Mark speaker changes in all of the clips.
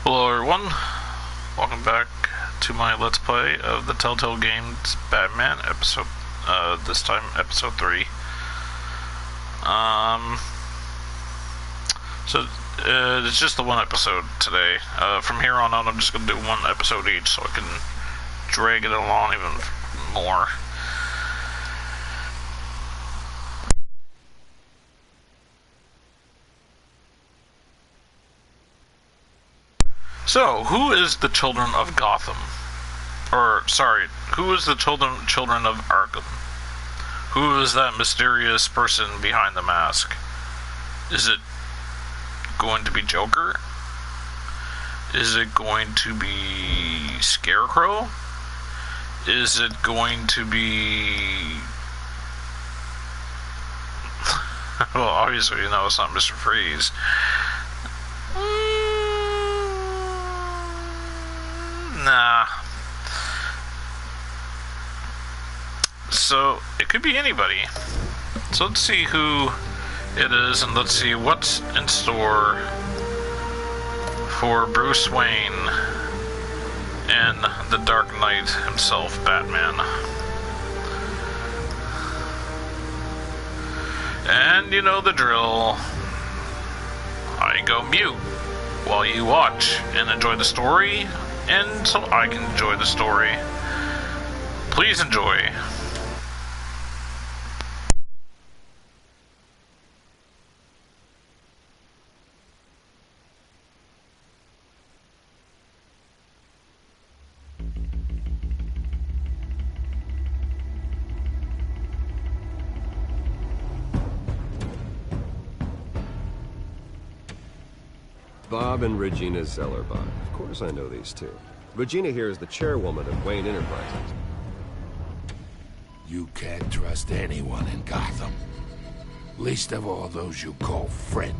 Speaker 1: Hello everyone, welcome back to my Let's Play of the Telltale Games Batman episode, this time episode 3. It's just the one episode today. From here on out I'm just going to do one episode each so I can drag it along even more. So, who is the children of Gotham? Or, sorry, who is the children of Arkham? Who is that mysterious person behind the mask? Is it going to be Joker? Is it going to be Scarecrow? Is it going to be... well, obviously you know it's not Mr. Freeze. Nah. So, it could be anybody. So let's see who it is, and let's see what's in store for Bruce Wayne and the Dark Knight himself, Batman. And you know the drill. I go mute while you watch and enjoy the story, and so I can enjoy the story. Please enjoy.
Speaker 2: Bob and Regina Zellerbach. Of course I know these two. Regina here is the chairwoman of Wayne Enterprises.
Speaker 3: You can't trust anyone in Gotham. Least of all those you call friend.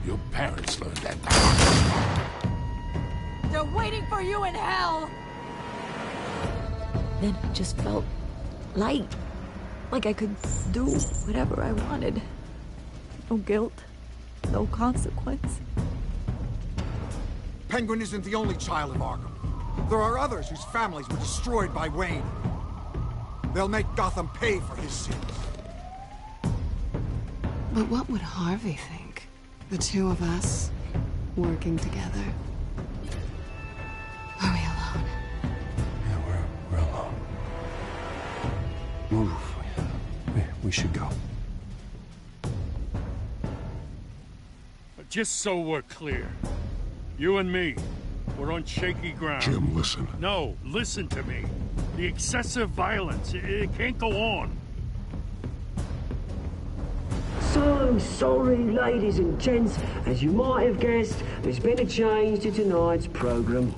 Speaker 3: Your parents learned that the hard way.
Speaker 4: They're waiting for you in hell! Then it just felt light. Like I could do whatever I wanted. No guilt. No consequence.
Speaker 5: Penguin isn't the only child of Arkham. There are others whose families were destroyed by Wayne. They'll make Gotham pay for his sins.
Speaker 6: But what would Harvey think? The two of us, working together. Are we alone?
Speaker 2: Yeah, we're alone. Move. We should go.
Speaker 7: Just so we're clear, you and me, we're on shaky ground.
Speaker 3: Jim, listen.
Speaker 7: No, listen to me. The excessive violence, it can't go on.
Speaker 8: So sorry, ladies and gents. As you might have guessed, there's been a change to tonight's program.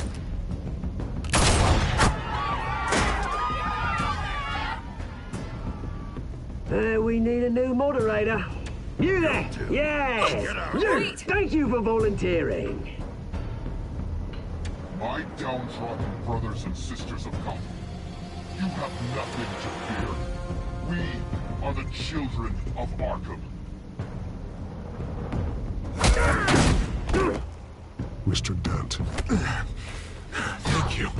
Speaker 8: We need a new moderator. You there? Yeah! You! Thank you for volunteering.
Speaker 9: My downtrodden brothers and sisters of Gotham, you have nothing to fear. We are the children of Arkham.
Speaker 3: Mr. Dent. Thank you.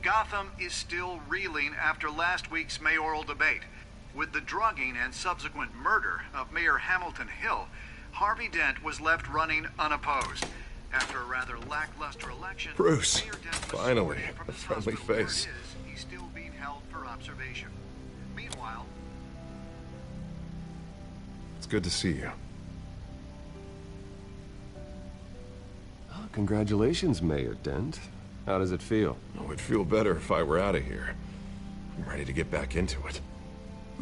Speaker 10: Gotham is still reeling after last week's mayoral debate. With the drugging and subsequent murder of Mayor Hamilton Hill, Harvey Dent was left running unopposed. After a rather lackluster election,
Speaker 2: Bruce,
Speaker 10: Mayor Dent was
Speaker 2: finally,
Speaker 10: separated from
Speaker 2: a
Speaker 10: his
Speaker 2: friendly
Speaker 10: hospital where
Speaker 2: face.
Speaker 10: it is. He's still being held for observation. Meanwhile,
Speaker 2: It's good to see you. Oh, congratulations, Mayor Dent. How does it feel?
Speaker 11: Oh, it'd feel better if I were out of here. I'm ready to get back into it.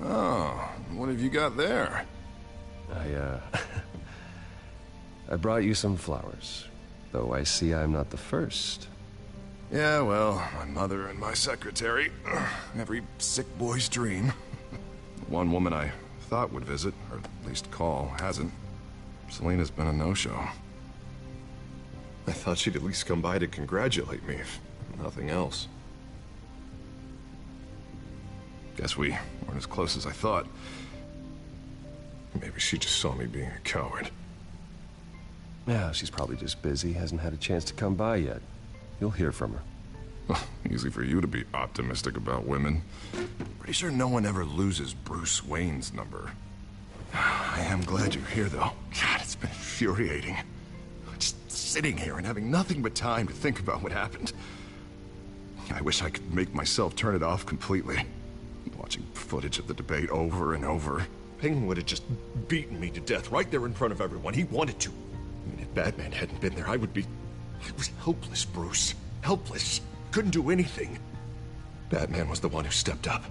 Speaker 11: Oh, what have you got there?
Speaker 2: I brought you some flowers. Though I see I'm not the first.
Speaker 11: Yeah, well, my mother and my secretary. Every sick boy's dream. One woman I thought would visit, or at least call, hasn't. Selena's been a no-show.
Speaker 12: I thought she'd at least come by to congratulate me, if nothing else.
Speaker 11: Guess we weren't as close as I thought.
Speaker 12: Maybe she just saw me being a coward.
Speaker 2: Yeah, she's probably just busy, hasn't had a chance to come by yet. You'll hear from her.
Speaker 11: Well, easy for you to be optimistic about women. Pretty sure no one ever loses Bruce Wayne's number. I am glad you're here, though. God, it's been infuriating. Just sitting here and having nothing but time to think about what happened. I wish I could make myself turn it off completely. Watching footage of the debate over and over.
Speaker 12: Penguin would have just beaten me to death right there in front of everyone. He wanted to. I mean, if Batman hadn't been there, I was helpless, Bruce. Helpless. Couldn't do anything. Batman was the one who stepped up.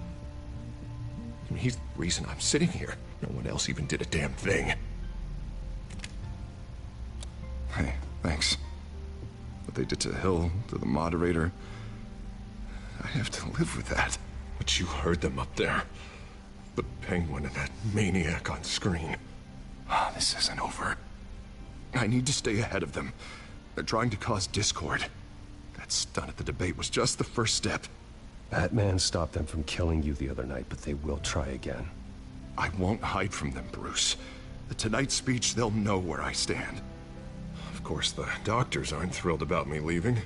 Speaker 12: I mean, he's the reason I'm sitting here. No one else even did a damn thing.
Speaker 11: Hey, thanks. What they did to Hill, to the moderator, I have to live with that.
Speaker 12: But you heard them up there. The Penguin and that maniac on screen.
Speaker 11: This isn't over. I need to stay ahead of them. They're trying to cause discord. That stunt at the debate was just the first step.
Speaker 2: Batman stopped them from killing you the other night, but they will try again.
Speaker 11: I won't hide from them, Bruce. The Tonight speech, they'll know where I stand.
Speaker 12: Of course, the doctors aren't thrilled about me leaving.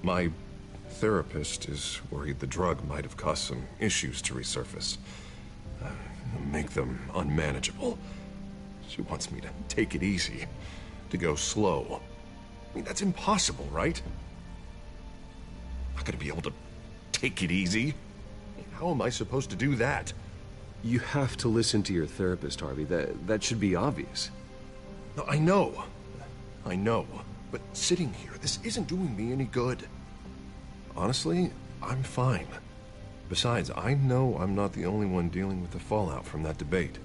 Speaker 12: My therapist is worried the drug might have caused some issues to resurface. Make them unmanageable. She wants me to take it easy, to go slow. I mean, that's impossible, right? I'm not gonna be able to take it easy. How am I supposed to do that?
Speaker 2: You have to listen to your therapist, Harvey. That should be obvious.
Speaker 12: No, I know. But sitting here, this isn't doing me any good. Honestly, I'm fine. Besides, I know I'm not the only one dealing with the fallout from that debate.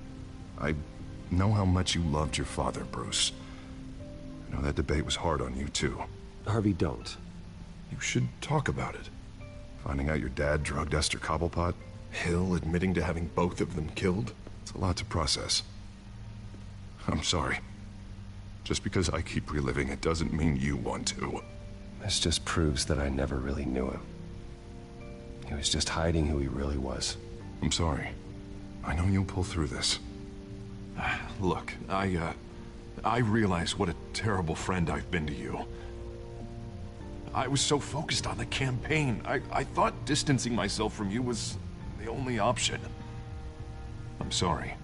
Speaker 11: I know how much you loved your father, Bruce. I know that debate was hard on you, too.
Speaker 2: Harvey, don't.
Speaker 12: You should talk about it.
Speaker 11: Finding out your dad drugged Esther Cobblepot?
Speaker 12: Hill admitting to having both of them killed?
Speaker 11: It's a lot to process. I'm sorry. Just because I keep reliving it doesn't mean you want to.
Speaker 2: This just proves that I never really knew him. He was just hiding who he really was.
Speaker 11: I'm sorry. I know you'll pull through this.
Speaker 12: Look, I realize what a terrible friend I've been to you. I was so focused on the campaign. I thought distancing myself from you was the only option. I'm sorry.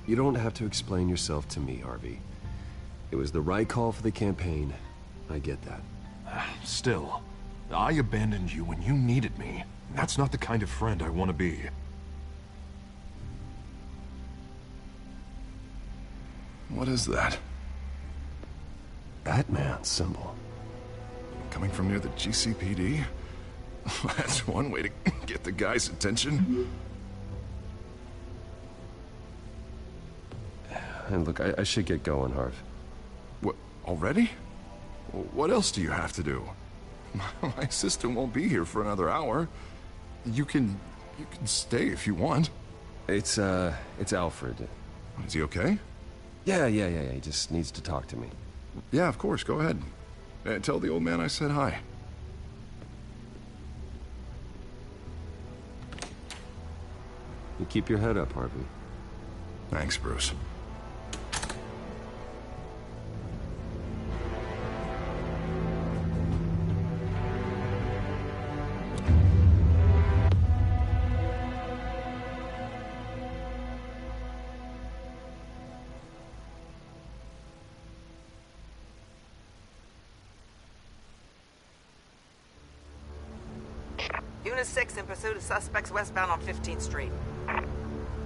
Speaker 2: You don't have to explain yourself to me, Harvey. It was the right call for the campaign. I get that.
Speaker 12: Still, I abandoned you when you needed me. That's not the kind of friend I want to be.
Speaker 11: What is that?
Speaker 2: Batman symbol.
Speaker 11: Coming from near the GCPD? That's one way to get the guy's attention.
Speaker 2: And look, I should get going, Harv.
Speaker 11: What, already? What else do you have to do? My assistant won't be here for another hour. You can stay if you want.
Speaker 2: It's Alfred.
Speaker 11: Is he okay?
Speaker 2: Yeah, he just needs to talk to me.
Speaker 11: Yeah, of course, go ahead. Tell the old man I said hi.
Speaker 2: You keep your head up, Harvey.
Speaker 11: Thanks, Bruce.
Speaker 13: Unit 6 in pursuit of suspects westbound on 15th Street.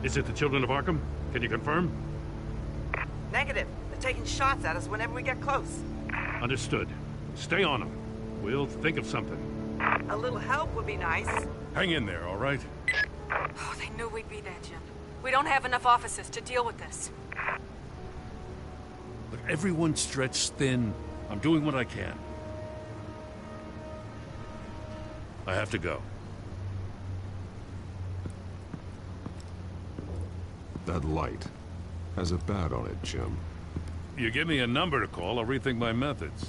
Speaker 7: Is it the Children of Arkham? Can you confirm?
Speaker 13: Negative. They're taking shots at us whenever we get close.
Speaker 7: Understood. Stay on them. We'll think of something.
Speaker 13: A little help would be nice.
Speaker 7: Hang in there, all right?
Speaker 14: Oh, they knew we'd be there, Jim. We don't have enough officers to deal with this.
Speaker 7: Look, everyone's stretched thin. I'm doing what I can. I have to go.
Speaker 12: That light has a bat on it, Jim.
Speaker 7: You give me a number to call, I'll rethink my methods.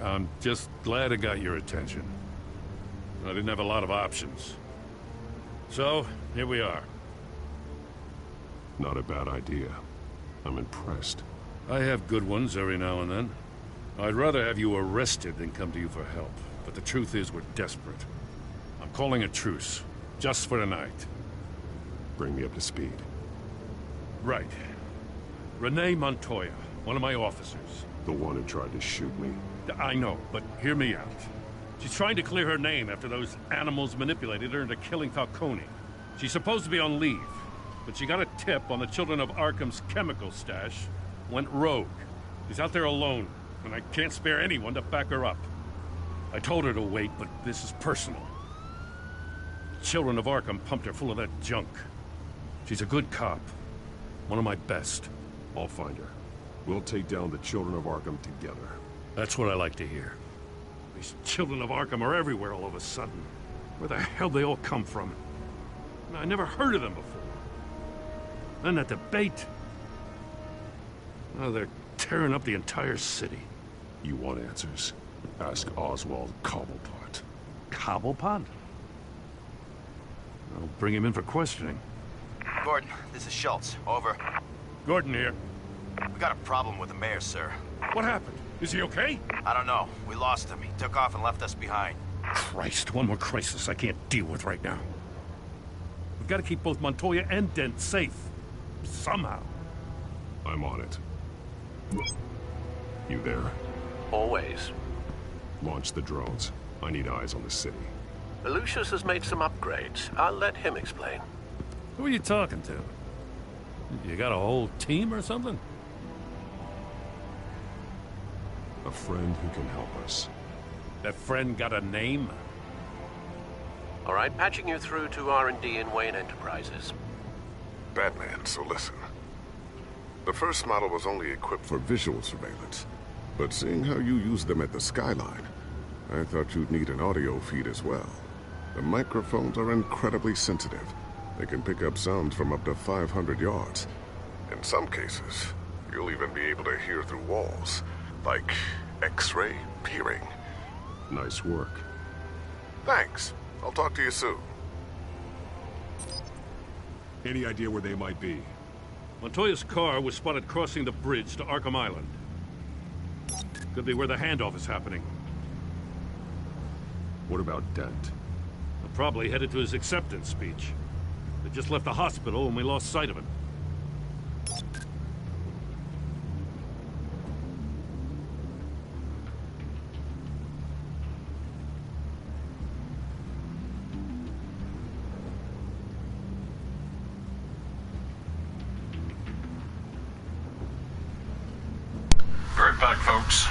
Speaker 7: I'm just glad I got your attention. I didn't have a lot of options. So, here we are.
Speaker 12: Not a bad idea. I'm impressed.
Speaker 7: I have good ones every now and then. I'd rather have you arrested than come to you for help. But the truth is, we're desperate. I'm calling a truce. Just for tonight.
Speaker 12: Bring me up to speed.
Speaker 7: Right. Renee Montoya, one of my officers.
Speaker 12: The one who tried to shoot me.
Speaker 7: I know, but hear me out. She's trying to clear her name after those animals manipulated her into killing Falcone. She's supposed to be on leave, but she got a tip on the Children of Arkham's chemical stash, went rogue. She's out there alone, and I can't spare anyone to back her up. I told her to wait, but this is personal. Children of Arkham pumped her full of that junk. She's a good cop. One of my best.
Speaker 12: I'll find her. We'll take down the Children of Arkham together.
Speaker 7: That's what I like to hear. These Children of Arkham are everywhere all of a sudden. Where the hell they all come from? I never heard of them before. Then that debate. Oh, they're tearing up the entire city.
Speaker 12: You want answers? Ask Oswald Cobblepot.
Speaker 7: Cobblepot? I'll bring him in for questioning.
Speaker 15: Gordon, this is Schultz. Over.
Speaker 7: Gordon here.
Speaker 15: We got a problem with the mayor, sir.
Speaker 7: What happened? Is he okay?
Speaker 15: I don't know. We lost him. He took off and left us behind.
Speaker 7: Christ, one more crisis I can't deal with right now. We've got to keep both Montoya and Dent safe. Somehow.
Speaker 12: I'm on it. You there?
Speaker 16: Always.
Speaker 12: Launch the drones. I need eyes on the city.
Speaker 16: Lucius has made some upgrades. I'll let him explain.
Speaker 7: Who are you talking to? You got a whole team or something?
Speaker 12: A friend who can help us.
Speaker 7: That friend got a name?
Speaker 16: All right, patching you through to R&D in Wayne Enterprises.
Speaker 11: Batman, so listen. The first model was only equipped for visual surveillance. But seeing how you use them at the Skyline, I thought you'd need an audio feed as well. The microphones are incredibly sensitive. They can pick up sounds from up to 500 yards. In some cases, you'll even be able to hear through walls, like X-ray peering.
Speaker 12: Nice work.
Speaker 11: Thanks. I'll talk to you soon.
Speaker 12: Any idea where they might be?
Speaker 7: Montoya's car was spotted crossing the bridge to Arkham Island. Could be where the handoff is happening.
Speaker 12: What about Dent?
Speaker 7: They're probably headed to his acceptance speech. They just left the hospital and we lost sight of him.
Speaker 1: Right back, folks.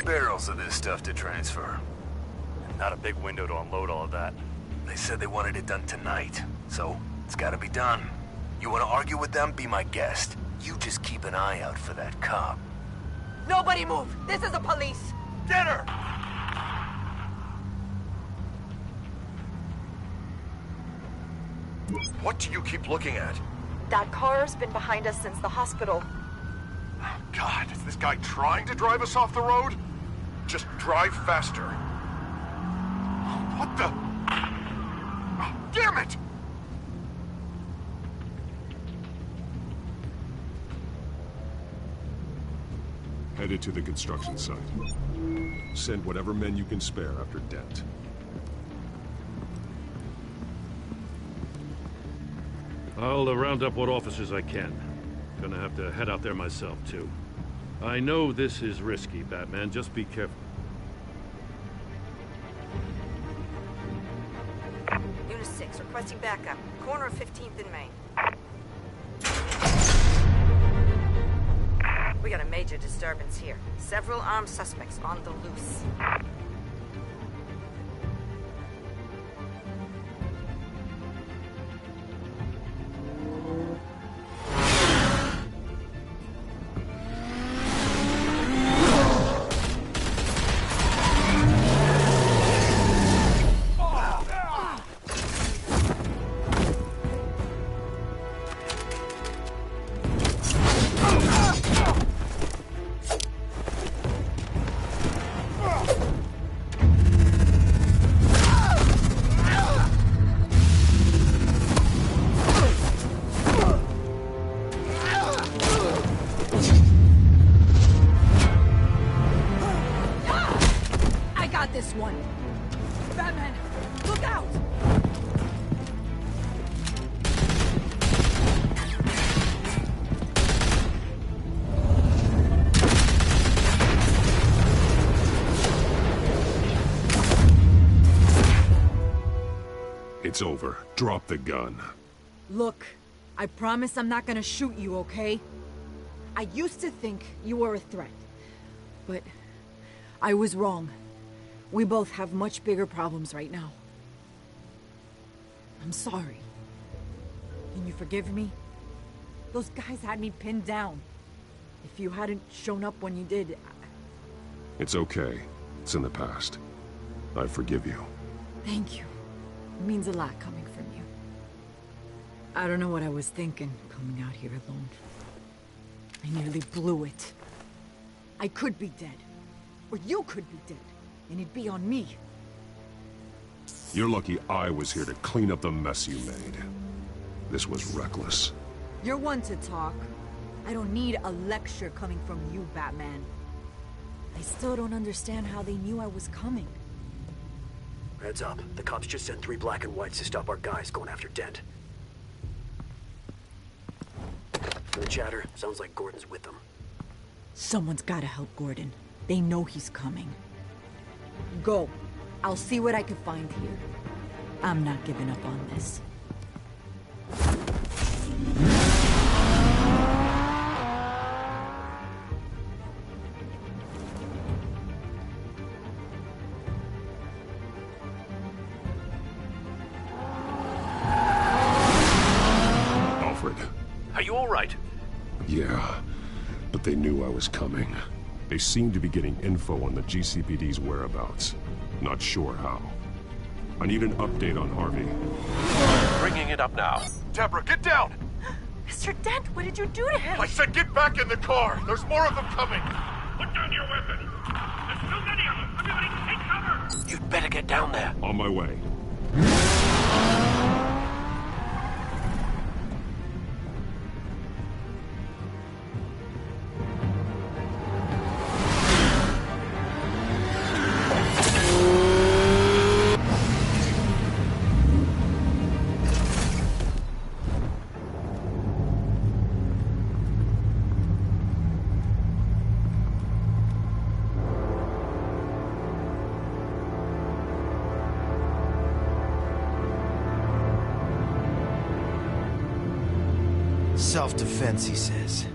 Speaker 17: Barrels of this stuff to transfer.
Speaker 18: Not a big window to unload all of that.
Speaker 17: They said they wanted it done tonight, so it's gotta be done. You wanna argue with them? Be my guest. You just keep an eye out for that cop.
Speaker 14: Nobody move! This is the police!
Speaker 17: Get her!
Speaker 11: What do you keep looking at?
Speaker 19: That car's been behind us since the hospital.
Speaker 11: God, is this guy trying to drive us off the road? Just drive faster. What the? Oh, damn it!
Speaker 12: Headed to the construction site. Send whatever men you can spare after Dent.
Speaker 7: I'll round up what officers I can. Gonna have to head out there myself, too. I know this is risky, Batman. Just be careful.
Speaker 14: Unit 6, requesting backup. Corner of 15th and Main. We got a major disturbance here. Several armed suspects on the loose.
Speaker 4: This one. Batman, look out!
Speaker 12: It's over. Drop the gun.
Speaker 4: Look, I promise I'm not gonna shoot you, okay? I used to think you were a threat, but I was wrong. We both have much bigger problems right now. I'm sorry. Can you forgive me? Those guys had me pinned down. If you hadn't shown up when you did...
Speaker 12: It's okay. It's in the past. I forgive you.
Speaker 4: Thank you. It means a lot coming from you. I don't know what I was thinking, coming out here alone. I nearly blew it. I could be dead. Or you could be dead. And it'd be on me.
Speaker 12: You're lucky I was here to clean up the mess you made. This was reckless.
Speaker 4: You're one to talk. I don't need a lecture coming from you, Batman. I still don't understand how they knew I was coming.
Speaker 8: Heads up. The cops just sent 3 black and whites to stop our guys going after Dent. From the chatter, sounds like Gordon's with them.
Speaker 4: Someone's gotta help Gordon. They know he's coming. Go. I'll see what I can find here. I'm not giving up on this.
Speaker 12: Alfred.
Speaker 16: Are you all right?
Speaker 12: Yeah, but they knew I was coming. They seem to be getting info on the GCPD's whereabouts. Not sure how. I need an update on Harvey.
Speaker 16: Bringing it up now.
Speaker 11: Deborah, get down!
Speaker 19: Mr. Dent, what did you do to him?
Speaker 11: I said get back in the car! There's more of them coming!
Speaker 7: Put down your weapon! There's too many of them! Everybody take cover!
Speaker 16: You'd better get down there.
Speaker 12: On my way.
Speaker 20: Self-defense, he says.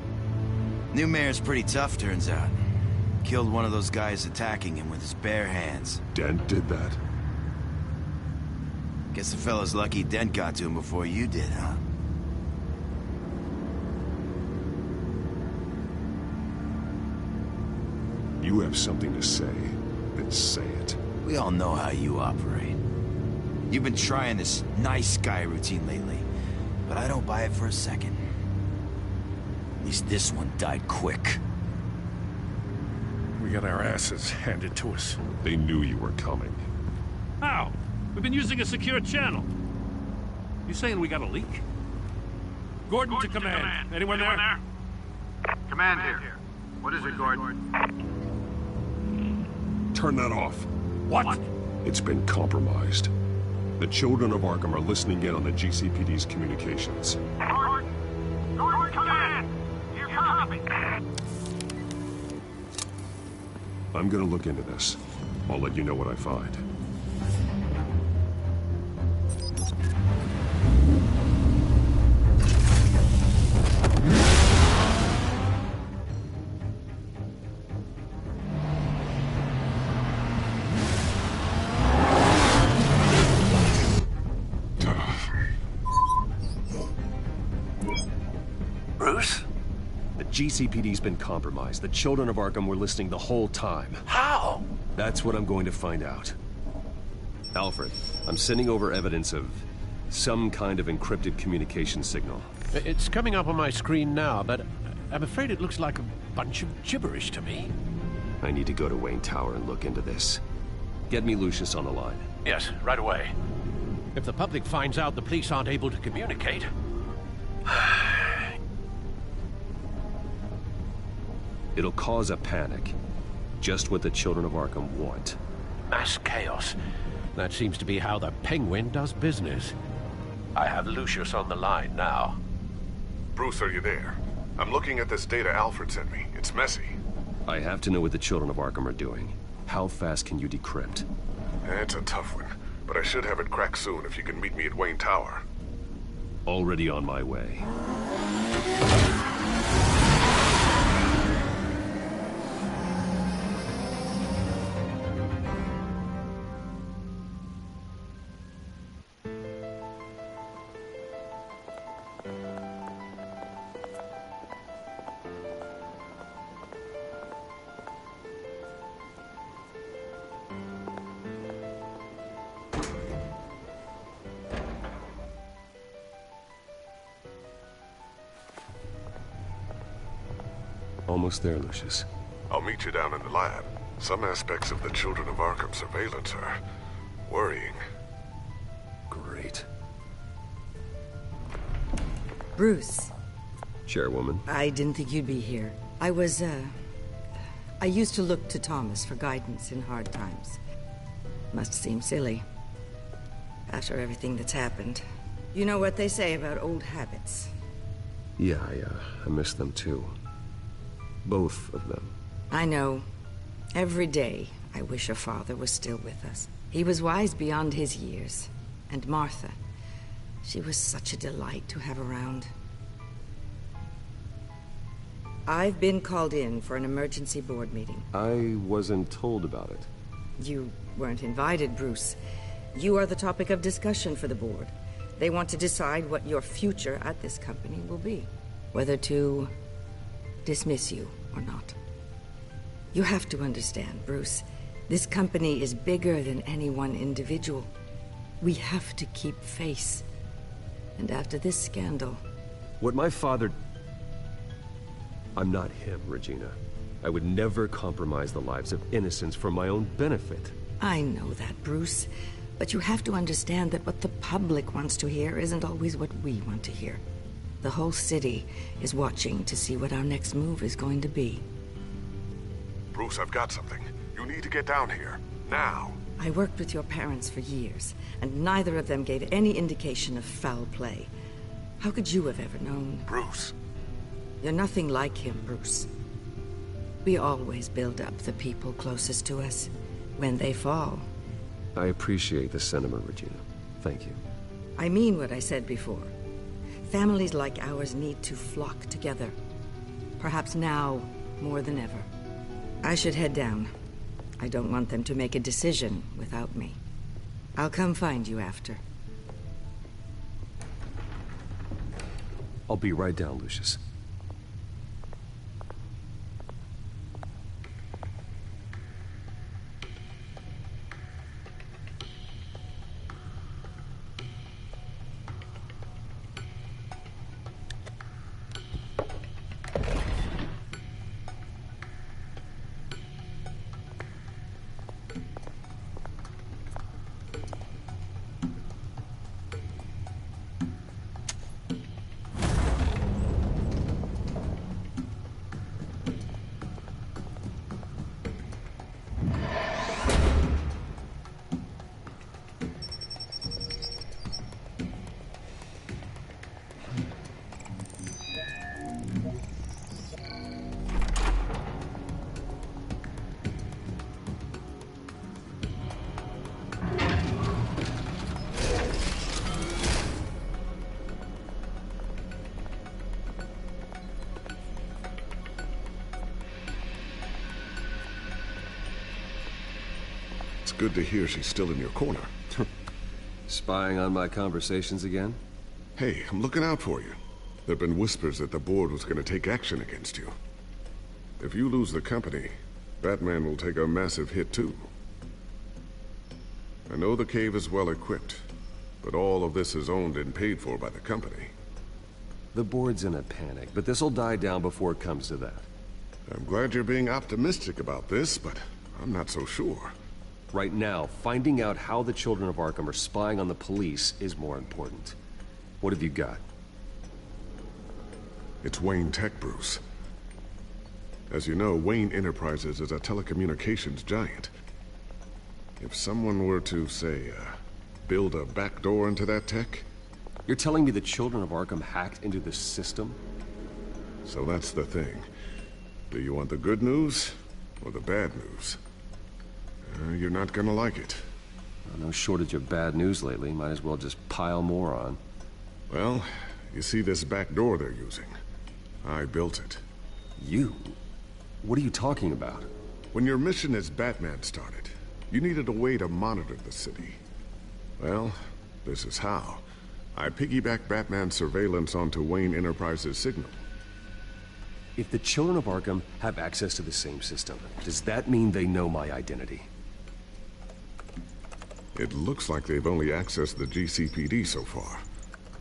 Speaker 20: New mayor's pretty tough, turns out.
Speaker 15: killed one of those guys attacking him with his bare hands.
Speaker 12: Dent did that?
Speaker 15: Guess the fella's lucky Dent got to him before you did, huh?
Speaker 12: You have something to say, then say it.
Speaker 15: We all know how you operate. You've been trying this nice guy routine lately, but I don't buy it for a second. At least this one died quick.
Speaker 7: We got our asses handed to us.
Speaker 12: They knew you were coming.
Speaker 7: How? We've been using a secure channel. You saying we got a leak? Gordon to command. Anyone there?
Speaker 10: Command here. What is it, Gordon?
Speaker 12: Turn that off.
Speaker 7: What?
Speaker 12: It's been compromised. The children of Arkham are listening in on the GCPD's communications.
Speaker 10: Gordon, command! You copy?
Speaker 12: I'm gonna look into this. I'll let you know what I find.
Speaker 17: Bruce?
Speaker 2: The GCPD's been compromised. The children of Arkham were listening the whole time.
Speaker 17: How?
Speaker 2: That's what I'm going to find out. Alfred, I'm sending over evidence of some kind of encrypted communication signal.
Speaker 16: It's coming up on my screen now, but I'm afraid it looks like a bunch of gibberish to me.
Speaker 2: I need to go to Wayne Tower and look into this. Get me Lucius on the line.
Speaker 16: Yes, right away. If the public finds out the police aren't able to communicate...
Speaker 2: It'll cause a panic. Just what the children of Arkham want.
Speaker 16: Mass chaos. That seems to be how the Penguin does business. I have Lucius on the line now.
Speaker 11: Bruce, are you there? I'm looking at this data Alfred sent me. It's messy.
Speaker 2: I have to know what the children of Arkham are doing. How fast can you decrypt?
Speaker 11: It's a tough one, but I should have it cracked soon if you can meet me at Wayne Tower.
Speaker 2: Already on my way. Almost there, Lucius.
Speaker 11: I'll meet you down in the lab. Some aspects of the Children of Arkham surveillance are worrying.
Speaker 2: Great.
Speaker 4: Bruce.
Speaker 2: Chairwoman.
Speaker 4: I didn't think you'd be here. I used to look to Thomas for guidance in hard times. Must seem silly. After everything that's happened. You know what they say about old habits.
Speaker 2: Yeah, I miss them too. Both of them.
Speaker 4: I know. Every day, I wish your father was still with us. He was wise beyond his years. And Martha, she was such a delight to have around. I've been called in for an emergency board meeting.
Speaker 2: I wasn't told about it.
Speaker 4: You weren't invited, Bruce. You are the topic of discussion for the board. They want to decide what your future at this company will be. Whether to dismiss you or not. You have to understand, Bruce. This company is bigger than any one individual. We have to keep face. And after this scandal...
Speaker 2: What my father... I'm not him, Regina. I would never compromise the lives of innocents for my own benefit.
Speaker 4: I know that, Bruce. But you have to understand that what the public wants to hear isn't always what we want to hear. The whole city is watching to see what our next move is going to be.
Speaker 11: Bruce, I've got something. You need to get down here. Now.
Speaker 4: I worked with your parents for years, and neither of them gave any indication of foul play. How could you have ever known?
Speaker 11: Bruce.
Speaker 4: You're nothing like him, Bruce. We always build up the people closest to us. When they fall...
Speaker 2: I appreciate the sentiment, Regina. Thank you.
Speaker 4: I mean what I said before. Families like ours need to flock together. Perhaps now, more than ever.
Speaker 20: I should head down. I don't want them to make a decision without me. I'll come find you after.
Speaker 2: I'll be right down, Lucius.
Speaker 12: It's good to hear she's still in your corner.
Speaker 2: Spying on my conversations again?
Speaker 12: Hey, I'm looking out for you. There've been whispers that the board was going to take action against you. If you lose the company, Batman will take a massive hit too. I know the cave is well equipped, but all of this is owned and paid for by the company.
Speaker 2: The board's in a panic, but this'll die down before it comes to that.
Speaker 12: I'm glad you're being optimistic about this, but I'm not so sure.
Speaker 2: Right now, finding out how the Children of Arkham are spying on the police is more important. What have you got?
Speaker 12: It's Wayne Tech, Bruce. As you know, Wayne Enterprises is a telecommunications giant. If someone were to, say, build a backdoor into that tech...
Speaker 2: You're telling me the Children of Arkham hacked into the system?
Speaker 12: So that's the thing. Do you want the good news or the bad news? You're not gonna like it.
Speaker 2: No shortage of bad news lately. Might as well just pile more on.
Speaker 12: Well, you see this back door they're using? I built it.
Speaker 2: You? What are you talking about?
Speaker 12: When your mission as Batman started, you needed a way to monitor the city. Well, this is how. I piggybacked Batman's surveillance onto Wayne Enterprises' signal.
Speaker 2: If the Children of Arkham have access to the same system, does that mean they know my identity?
Speaker 12: It looks like they've only accessed the GCPD so far.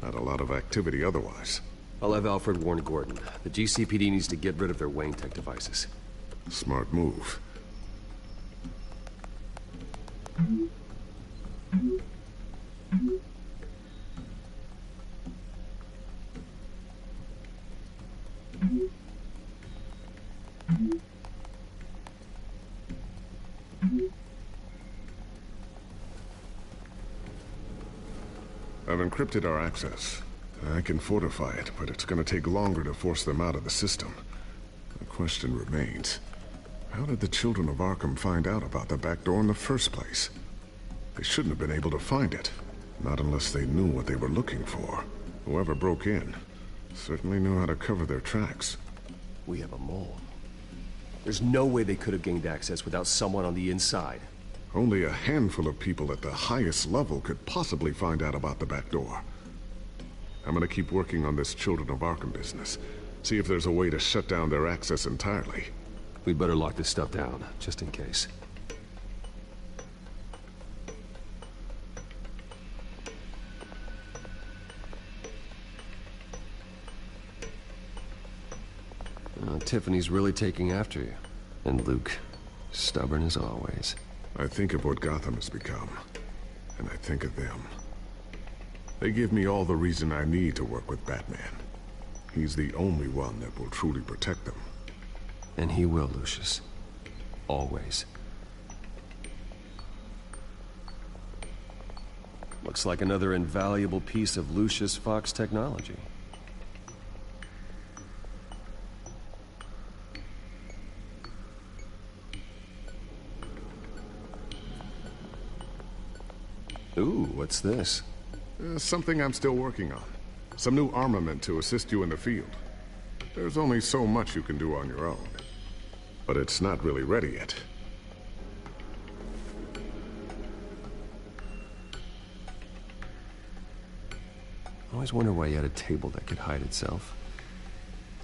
Speaker 12: Not a lot of activity otherwise.
Speaker 2: I'll have Alfred warn Gordon. The GCPD needs to get rid of their Wayne Tech devices.
Speaker 12: Smart move. I've encrypted our access. I can fortify it, but it's gonna take longer to force them out of the system. The question remains, how did the Children of Arkham find out about the back door in the first place? They shouldn't have been able to find it. Not unless they knew what they were looking for. Whoever broke in certainly knew how to cover their tracks.
Speaker 2: We have a mole. There's no way they could have gained access without someone on the inside.
Speaker 12: Only a handful of people at the highest level could possibly find out about the back door. I'm gonna keep working on this Children of Arkham business. See if there's a way to shut down their access entirely.
Speaker 2: We'd better lock this stuff down, just in case. Tiffany's really taking after you. And Luke, stubborn as always.
Speaker 12: I think of what Gotham has become, and I think of them. They give me all the reason I need to work with Batman. He's the only one that will truly protect them.
Speaker 2: And he will, Lucius. Always. Looks like another invaluable piece of Lucius Fox technology. Ooh, what's this?
Speaker 12: Something I'm still working on. Some new armament to assist you in the field. There's only so much you can do on your own.
Speaker 21: but it's not really ready yet.
Speaker 2: I always wonder why you had a table that could hide itself.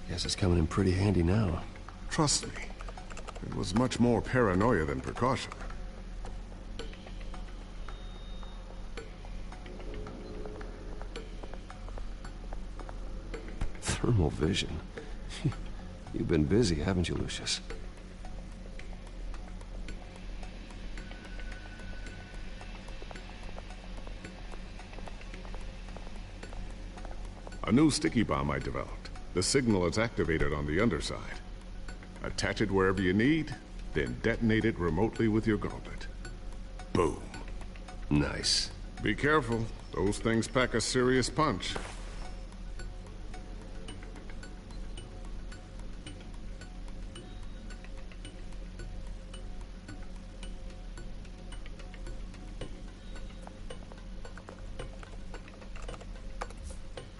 Speaker 2: Guess it's coming in pretty handy now.
Speaker 21: Trust me, it was much more paranoia than precaution.
Speaker 2: Thermal vision. You've been busy, haven't you, Lucius?
Speaker 21: A new sticky bomb I developed. The signal is activated on the underside. Attach it wherever you need, then detonate it remotely with your gauntlet. Boom.
Speaker 2: Nice.
Speaker 21: Be careful. Those things pack a serious punch.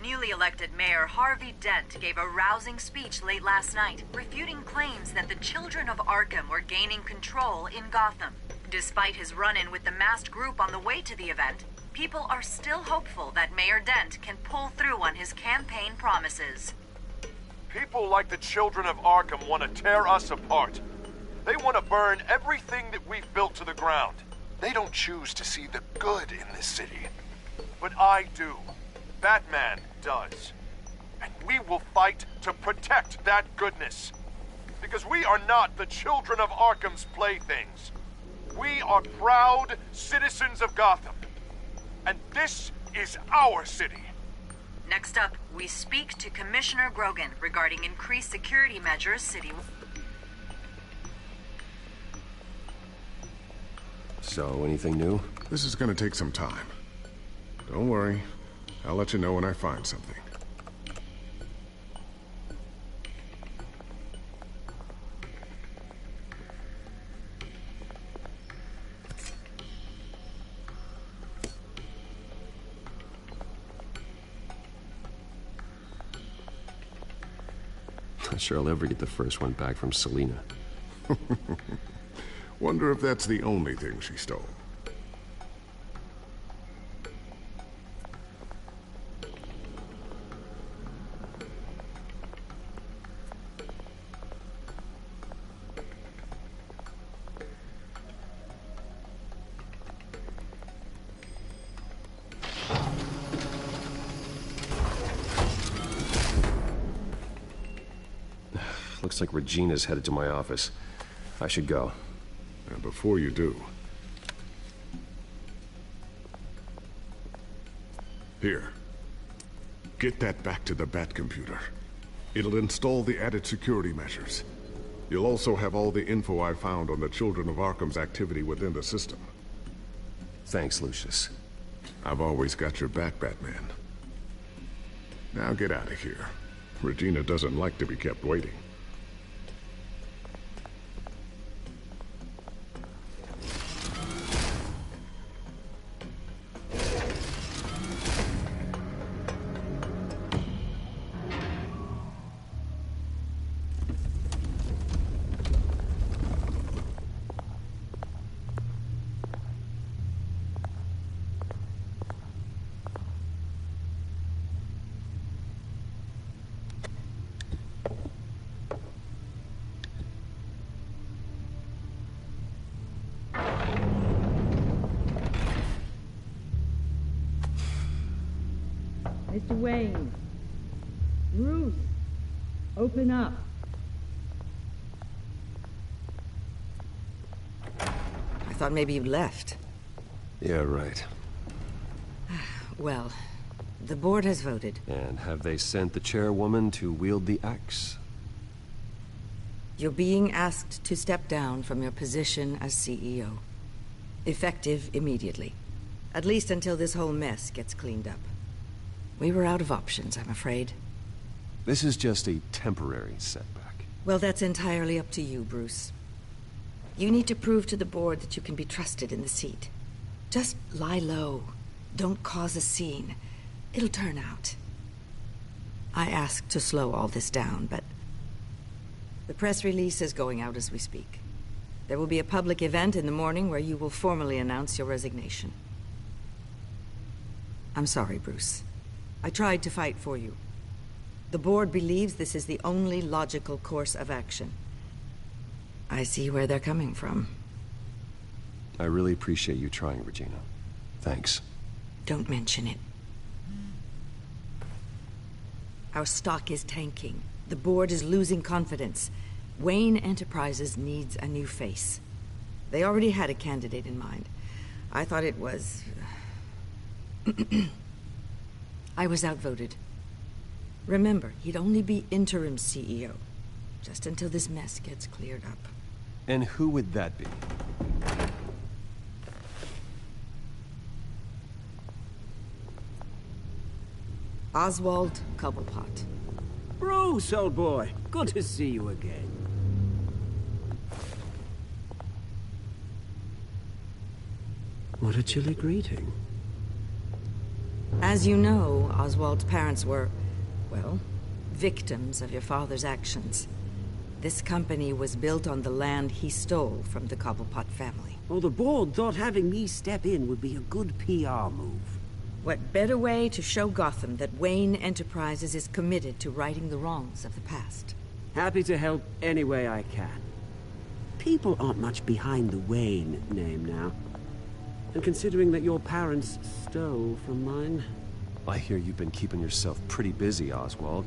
Speaker 22: Newly elected Mayor Harvey Dent gave a rousing speech late last night, refuting claims that the children of Arkham were gaining control in Gotham. Despite his run-in with the masked group on the way to the event, people are still hopeful that Mayor Dent can pull through on his campaign promises.
Speaker 23: People like the children of Arkham want to tear us apart. They want to burn everything that we've built to the ground. They don't choose to see the good in this city. But I do. Batman does. And we will fight to protect that goodness. Because we are not the children of Arkham's playthings. We are proud citizens of Gotham. And this is our city.
Speaker 22: Next up, we speak to Commissioner Grogan regarding increased security measures city.
Speaker 2: So, anything new?
Speaker 21: This is gonna take some time. Don't worry. I'll let you know when I find something.
Speaker 2: Not sure I'll ever get the first one back from Selina.
Speaker 21: Wonder if that's the only thing she stole.
Speaker 2: Looks like Regina's headed to my office. I should go.
Speaker 21: And before you do... Here. Get that back to the Bat computer. It'll install the added security measures. You'll also have all the info I found on the Children of Arkham's activity within the system.
Speaker 2: Thanks, Lucius.
Speaker 21: I've always got your back, Batman. Now get out of here. Regina doesn't like to be kept waiting.
Speaker 4: Mr. Wayne. Bruce. Open up.
Speaker 20: I thought maybe you'd left.
Speaker 2: Yeah, right.
Speaker 20: Well, the board has voted.
Speaker 2: And have they sent the chairwoman to wield the axe?
Speaker 20: You're being asked to step down from your position as CEO. Effective immediately. At least until this whole mess gets cleaned up. We were out of options, I'm afraid.
Speaker 2: This is just a temporary setback.
Speaker 20: Well, that's entirely up to you, Bruce. You need to prove to the board that you can be trusted in the seat. Just lie low. Don't cause a scene. It'll turn out. I asked to slow all this down, but The press release is going out as we speak. There will be a public event in the morning where you will formally announce your resignation. I'm sorry, Bruce. I tried to fight for you. The board believes this is the only logical course of action. I see where they're coming from.
Speaker 2: I really appreciate you trying, Regina. Thanks.
Speaker 20: Don't mention it. Our stock is tanking. The board is losing confidence. Wayne Enterprises needs a new face. They already had a candidate in mind. I thought it was... I was outvoted. Remember, he'd only be interim CEO, just until this mess gets cleared up.
Speaker 2: And who would that be?
Speaker 20: Oswald Cobblepot.
Speaker 5: Bruce, old boy. Good to see you again. What a chilly greeting.
Speaker 20: As you know, Oswald's parents were, well, victims of your father's actions. This company was built on the land he stole from the Cobblepot family.
Speaker 5: Well, the board thought having me step in would be a good PR move.
Speaker 20: What better way to show Gotham that Wayne Enterprises is committed to righting the wrongs of the past?
Speaker 5: Happy to help any way I can. People aren't much behind the Wayne name now. And considering that your parents stole from mine...
Speaker 2: I hear you've been keeping yourself pretty busy, Oswald.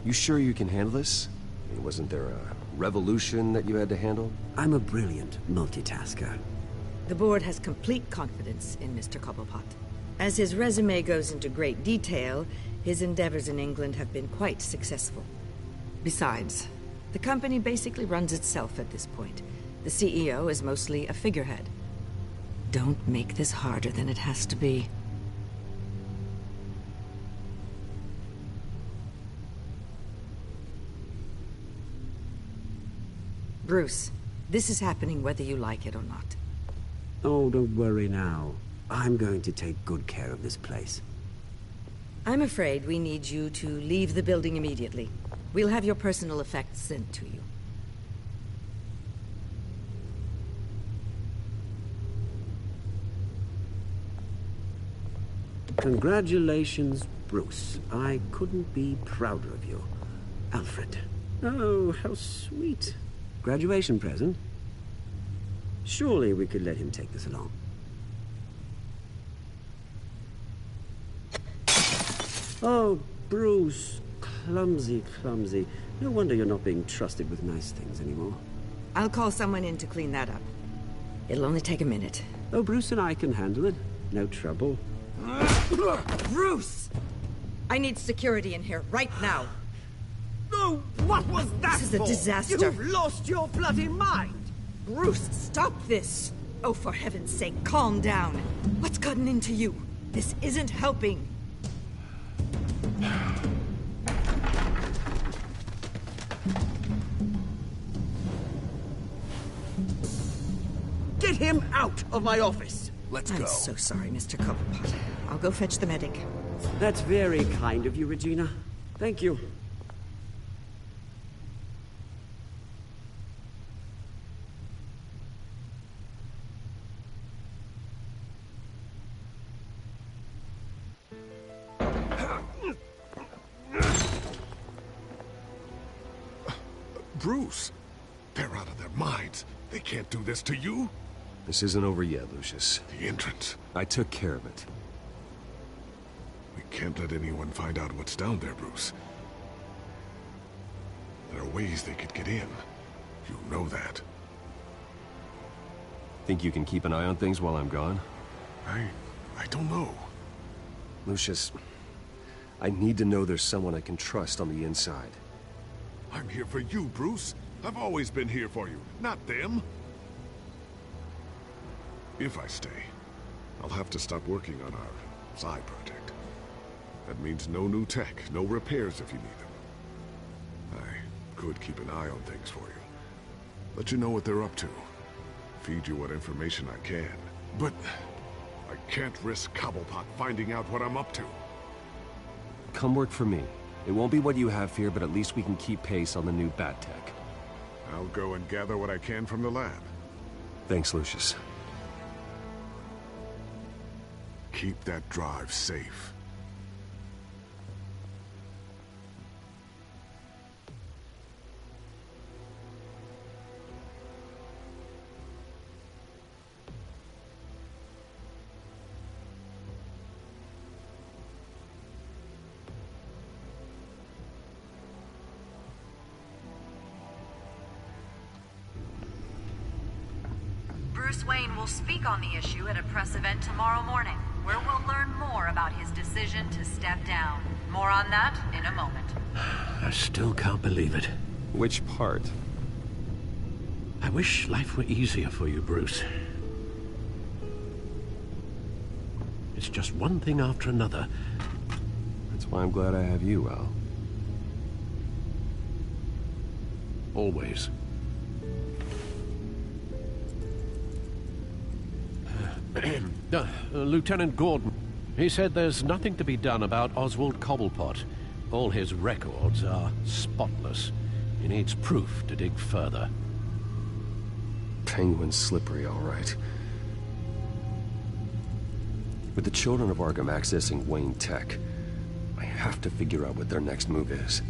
Speaker 2: You sure you can handle this? I mean, wasn't there a revolution that you had to handle?
Speaker 5: I'm a brilliant multitasker.
Speaker 20: The board has complete confidence in Mr. Cobblepot. As his resume goes into great detail, his endeavors in England have been quite successful. Besides, the company basically runs itself at this point. The CEO is mostly a figurehead. Don't make this harder than it has to be. Bruce, this is happening whether you like it or not.
Speaker 5: Oh, don't worry now. I'm going to take good care of this place.
Speaker 20: I'm afraid we need you to leave the building immediately. We'll have your personal effects sent to you.
Speaker 5: Congratulations, Bruce. I couldn't be prouder of you. Alfred. Oh, how sweet. Graduation present? Surely we could let him take this along. Oh, Bruce. Clumsy, clumsy. No wonder you're not being trusted with nice things anymore.
Speaker 20: I'll call someone in to clean that up. It'll only take a minute.
Speaker 5: Oh, Bruce and I can handle it. No trouble.
Speaker 20: Bruce! I need security in here, right now.
Speaker 5: Oh, what was that
Speaker 20: This is a
Speaker 5: for?
Speaker 20: disaster.
Speaker 5: You've lost your bloody mind!
Speaker 20: Bruce, stop this! Oh, for heaven's sake, calm down. What's gotten into you? This isn't helping.
Speaker 5: Get him out of my office!
Speaker 20: I'm so sorry, Mr. Cobblepot. I'll go fetch the medic.
Speaker 5: That's very kind of you, Regina. Thank you.
Speaker 21: Bruce, they're out of their minds. They can't do this to you.
Speaker 2: This isn't over yet, Lucius.
Speaker 21: The entrance.
Speaker 2: I took care of it.
Speaker 21: We can't let anyone find out what's down there, Bruce. There are ways they could get in. You know that.
Speaker 2: Think you can keep an eye on things while I'm gone?
Speaker 21: I don't know.
Speaker 2: Lucius, I need to know there's someone I can trust on the inside.
Speaker 21: I'm here for you, Bruce. I've always been here for you, not them. If I stay, I'll have to stop working on our side project. That means no new tech, no repairs if you need them. I could keep an eye on things for you. Let you know what they're up to. Feed you what information I can. But I can't risk Cobblepot finding out what I'm up to.
Speaker 2: Come work for me. It won't be what you have here, but at least we can keep pace on the new bat tech.
Speaker 21: I'll go and gather what I can from the lab.
Speaker 2: Thanks, Lucius.
Speaker 21: Keep that drive safe.
Speaker 22: Bruce Wayne will speak on the issue at a press event tomorrow morning, where we'll learn more about his decision to step down. More on that in a moment.
Speaker 16: I still can't believe it.
Speaker 2: Which part?
Speaker 16: I wish life were easier for you, Bruce. It's just one thing after another.
Speaker 2: That's why I'm glad I have you, Al.
Speaker 16: Always. Lieutenant Gordon, he said there's nothing to be done about Oswald Cobblepot. All his records are spotless. He needs proof to dig further.
Speaker 2: Penguin's slippery, all right. With the children of Arkham accessing Wayne Tech, I have to figure out what their next move is.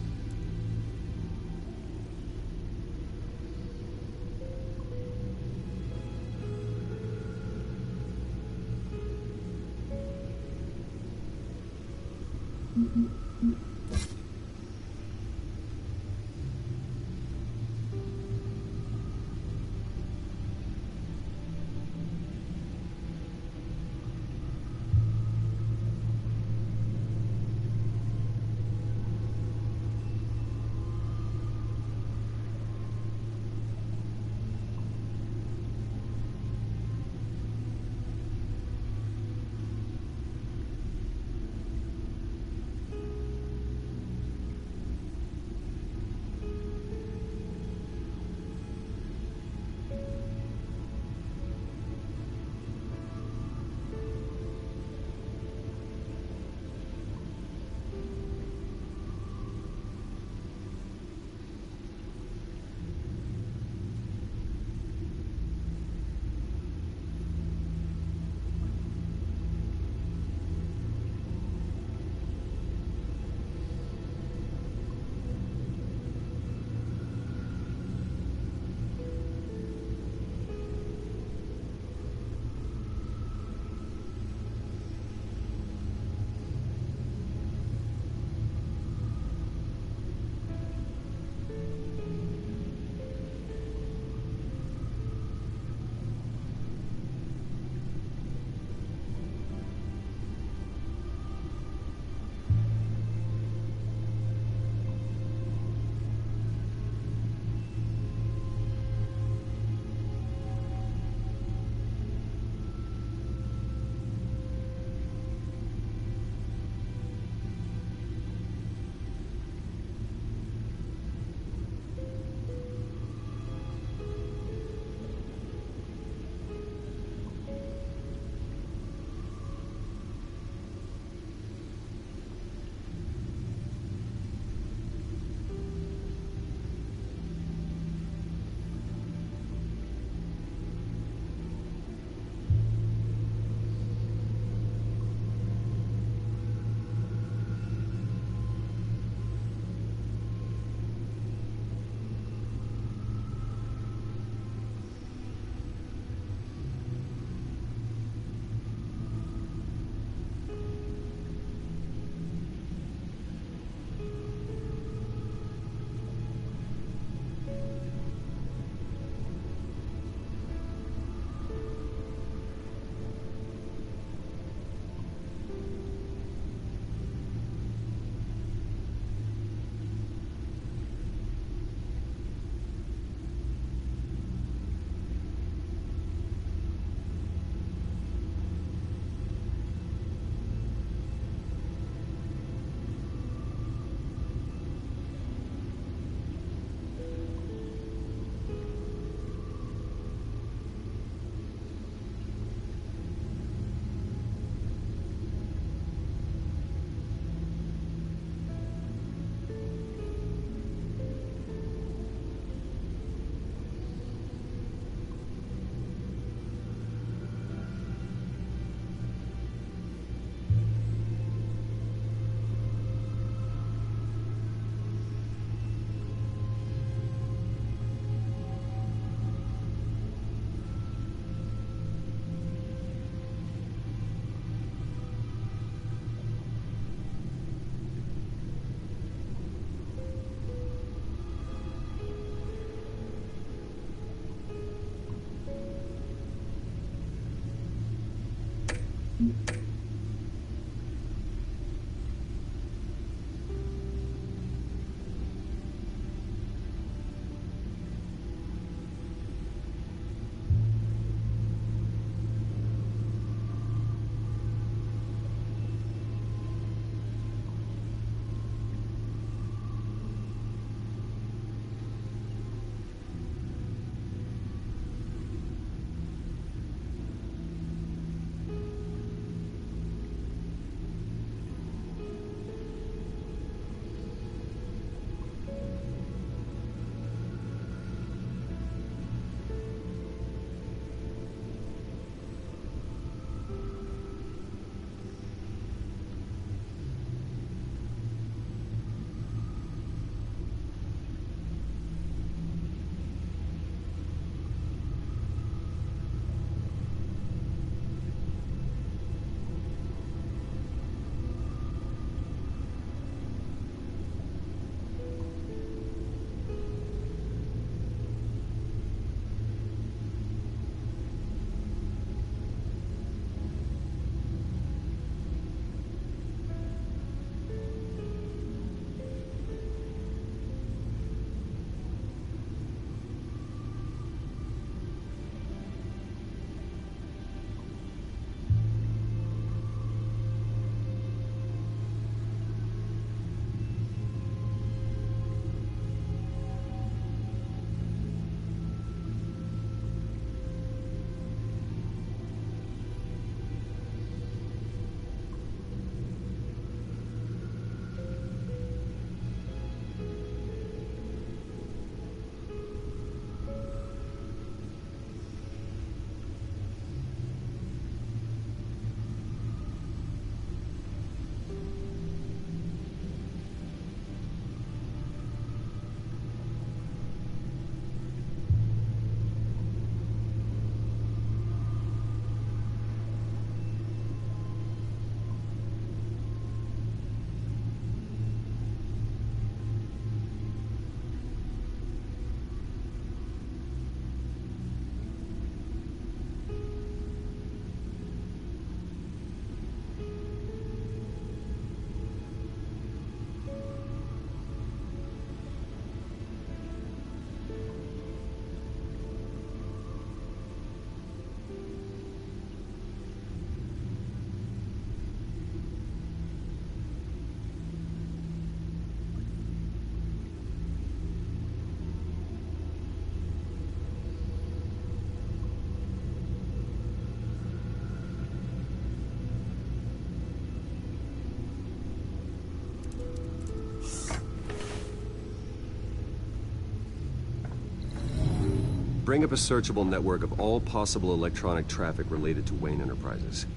Speaker 2: Bring up a searchable network of all possible electronic traffic related to Wayne Enterprises.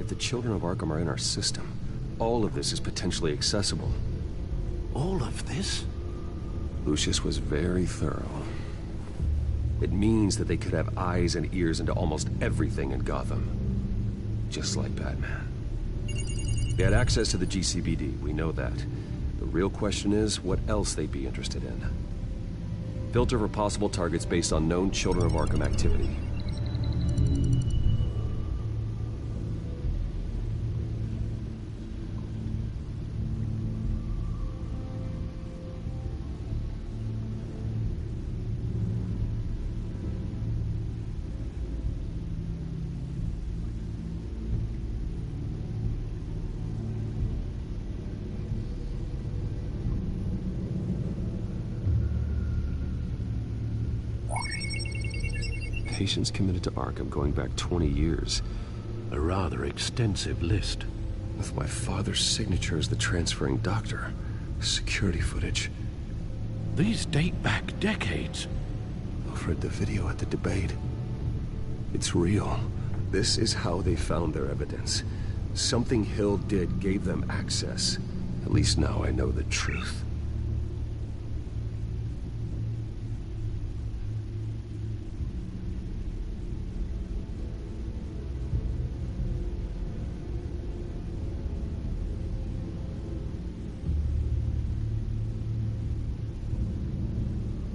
Speaker 2: If the children of Arkham are in our system, all of this is potentially accessible.
Speaker 16: All of this?
Speaker 2: Lucius was very thorough. It means that they could have eyes and ears into almost everything in Gotham. Just like Batman. They had access to the GCPD, we know that. The real question is, what else they'd be interested in. Filter for possible targets based on known Children of Arkham activity. Patients committed to Arkham going back 20 years.
Speaker 16: A rather extensive list.
Speaker 2: With my father's signature as the transferring doctor. Security footage.
Speaker 16: These date back decades.
Speaker 2: I've read the video at the debate. It's real. This is how they found their evidence. Something Hill did gave them access. At least now I know the truth.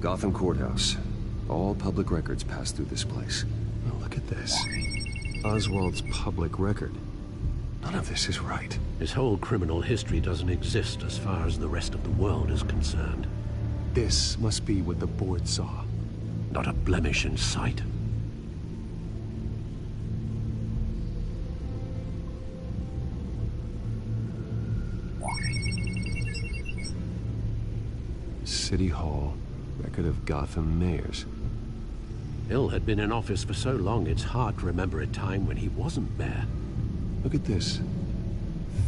Speaker 2: Gotham Courthouse. All public records pass through this place. Oh, look at this. Oswald's public record. None of this is right.
Speaker 16: His whole criminal history doesn't exist as far as the rest of the world is concerned.
Speaker 2: This must be what the board saw.
Speaker 16: Not a blemish in sight.
Speaker 2: City Hall, record of Gotham mayors.
Speaker 16: Hill had been in office for so long, it's hard to remember a time when he wasn't mayor.
Speaker 2: Look at this.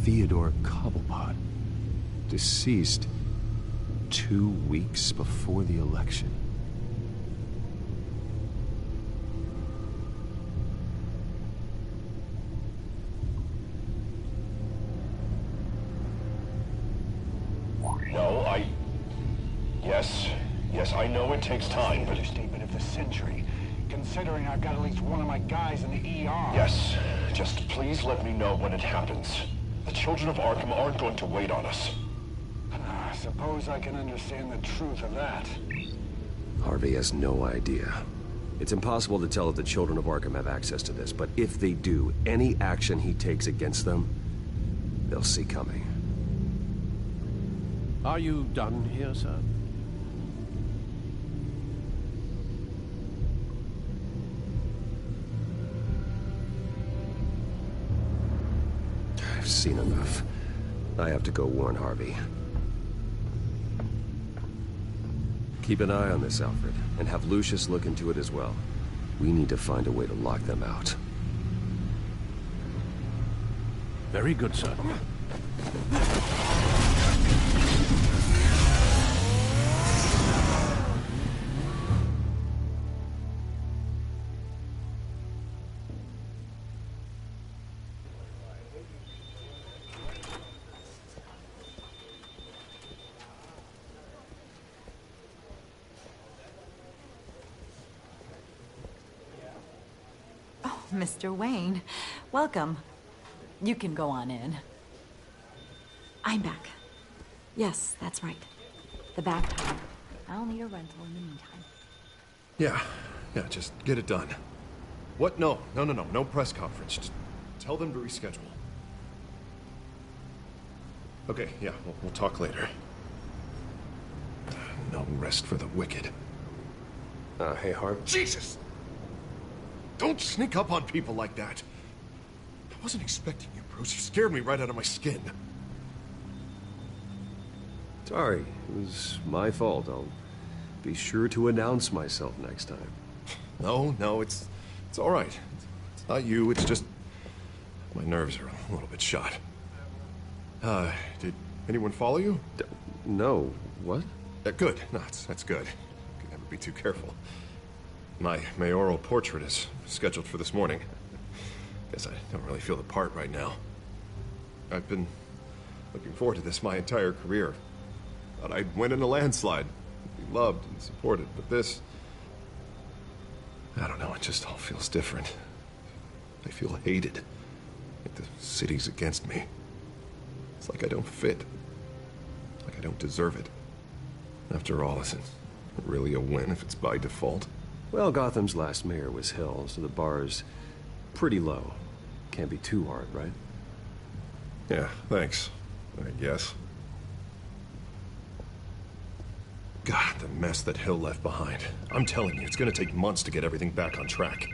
Speaker 2: Theodore Cobblepot. Deceased 2 weeks before the election.
Speaker 3: No, Yes, I know it takes time, but...
Speaker 6: Understatement of the century, considering I've got at least one of my guys in the ER.
Speaker 3: Yes, just please let me know when it happens. The children of Arkham aren't going to wait on us.
Speaker 6: I suppose I can understand the truth of that.
Speaker 2: Harvey has no idea. It's impossible to tell if the children of Arkham have access to this, but if they do, any action he takes against them, they'll see coming.
Speaker 16: Are you done here, sir?
Speaker 2: I've seen enough. I have to go warn Harvey. Keep an eye on this, Alfred, and have Lucius look into it as well. We need to find a way to lock them out.
Speaker 16: Very good, sir.
Speaker 4: Mr. Wayne, welcome. You can go on in. I'm back. Yes, that's right. The back door. I'll need a rental in the meantime.
Speaker 12: Yeah, just get it done. What? No press conference. Just tell them to reschedule. Okay, yeah, we'll talk later. No rest for the wicked.
Speaker 2: Hey, Harv.
Speaker 12: Jesus! Don't sneak up on people like that. I wasn't expecting you, Bruce. You scared me right out of my skin.
Speaker 2: Sorry, it was my fault. I'll be sure to announce myself next time.
Speaker 12: No, it's all right. It's not you, it's just... my nerves are a little bit shot. Did anyone follow you?
Speaker 2: No. What?
Speaker 12: Good. No, that's good. Could never be too careful. My mayoral portrait is scheduled for this morning. Guess I don't really feel the part right now. I've been looking forward to this my entire career. Thought I'd win in a landslide, be loved and supported, but this... I don't know, it just all feels different. I feel hated. Like the city's against me. It's like I don't fit. Like I don't deserve it. After all, isn't it really a win if it's by default?
Speaker 2: Well, Gotham's last mayor was Hill, so the bar's pretty low. Can't be too hard, right?
Speaker 12: Yeah, thanks. I guess. God, the mess that Hill left behind. I'm telling you, it's gonna take months to get everything back on track.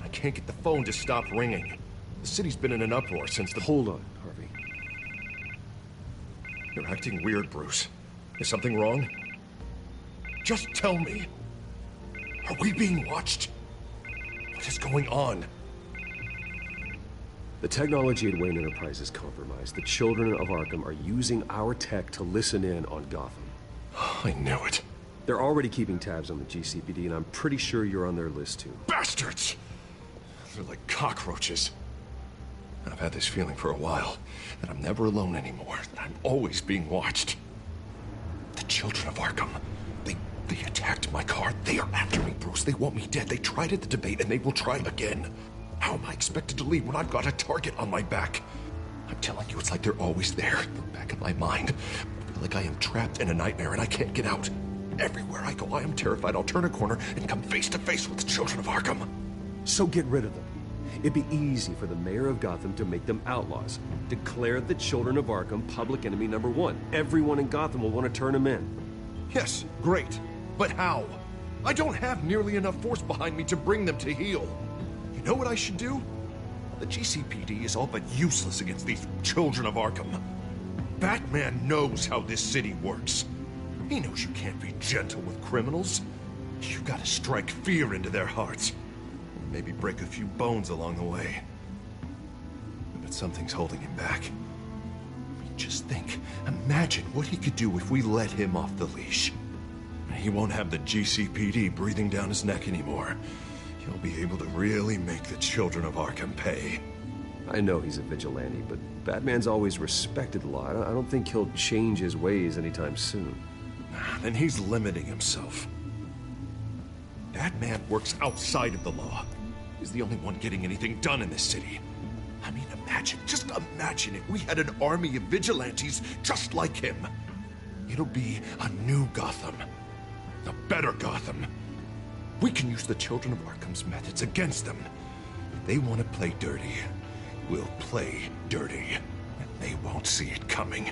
Speaker 12: I can't get the phone to stop ringing. The city's been in an uproar since the...
Speaker 2: Hold on, Harvey.
Speaker 12: You're acting weird, Bruce. Is something wrong? Just tell me. Are we being watched? What is going on?
Speaker 2: The technology at Wayne Enterprise is compromised. The children of Arkham are using our tech to listen in on Gotham.
Speaker 12: I knew it.
Speaker 2: They're already keeping tabs on the GCPD, and I'm pretty sure you're on their list, too.
Speaker 12: Bastards! They're like cockroaches. I've had this feeling for a while, that I'm never alone anymore, that I'm always being watched. The children of Arkham, they attacked my car. They are after me, Bruce. They want me dead. They tried at the debate, and they will try again. How am I expected to leave when I've got a target on my back? I'm telling you, it's like they're always there, in the back of my mind. I feel like I am trapped in a nightmare, and I can't get out. Everywhere I go, I am terrified I'll turn a corner and come face to face with the children of Arkham.
Speaker 2: So get rid of them. It'd be easy for the mayor of Gotham to make them outlaws. Declare the children of Arkham public enemy #1. Everyone in Gotham will want to turn them in.
Speaker 11: Yes, great. But how? I don't have nearly enough force behind me to bring them to heel. You know what I should do? The GCPD is all but useless against these children of Arkham. Batman knows how this city works. He knows you can't be gentle with criminals. You've got to strike fear into their hearts. Maybe break a few bones along the way. But something's holding him back. I mean, just think. Imagine what he could do if we let him off the leash. He won't have the GCPD breathing down his neck anymore. He'll be able to really make the children of Arkham pay.
Speaker 2: I know he's a vigilante, but Batman's always respected law. I don't think he'll change his ways anytime soon.
Speaker 11: Then he's limiting himself. Batman works outside of the law. He's the only one getting anything done in this city. I mean, just imagine if we had an army of vigilantes just like him. It'll be a new Gotham. A better Gotham. We can use the children of Arkham's methods against them. If they want to play dirty, we'll play dirty. And they won't see it coming.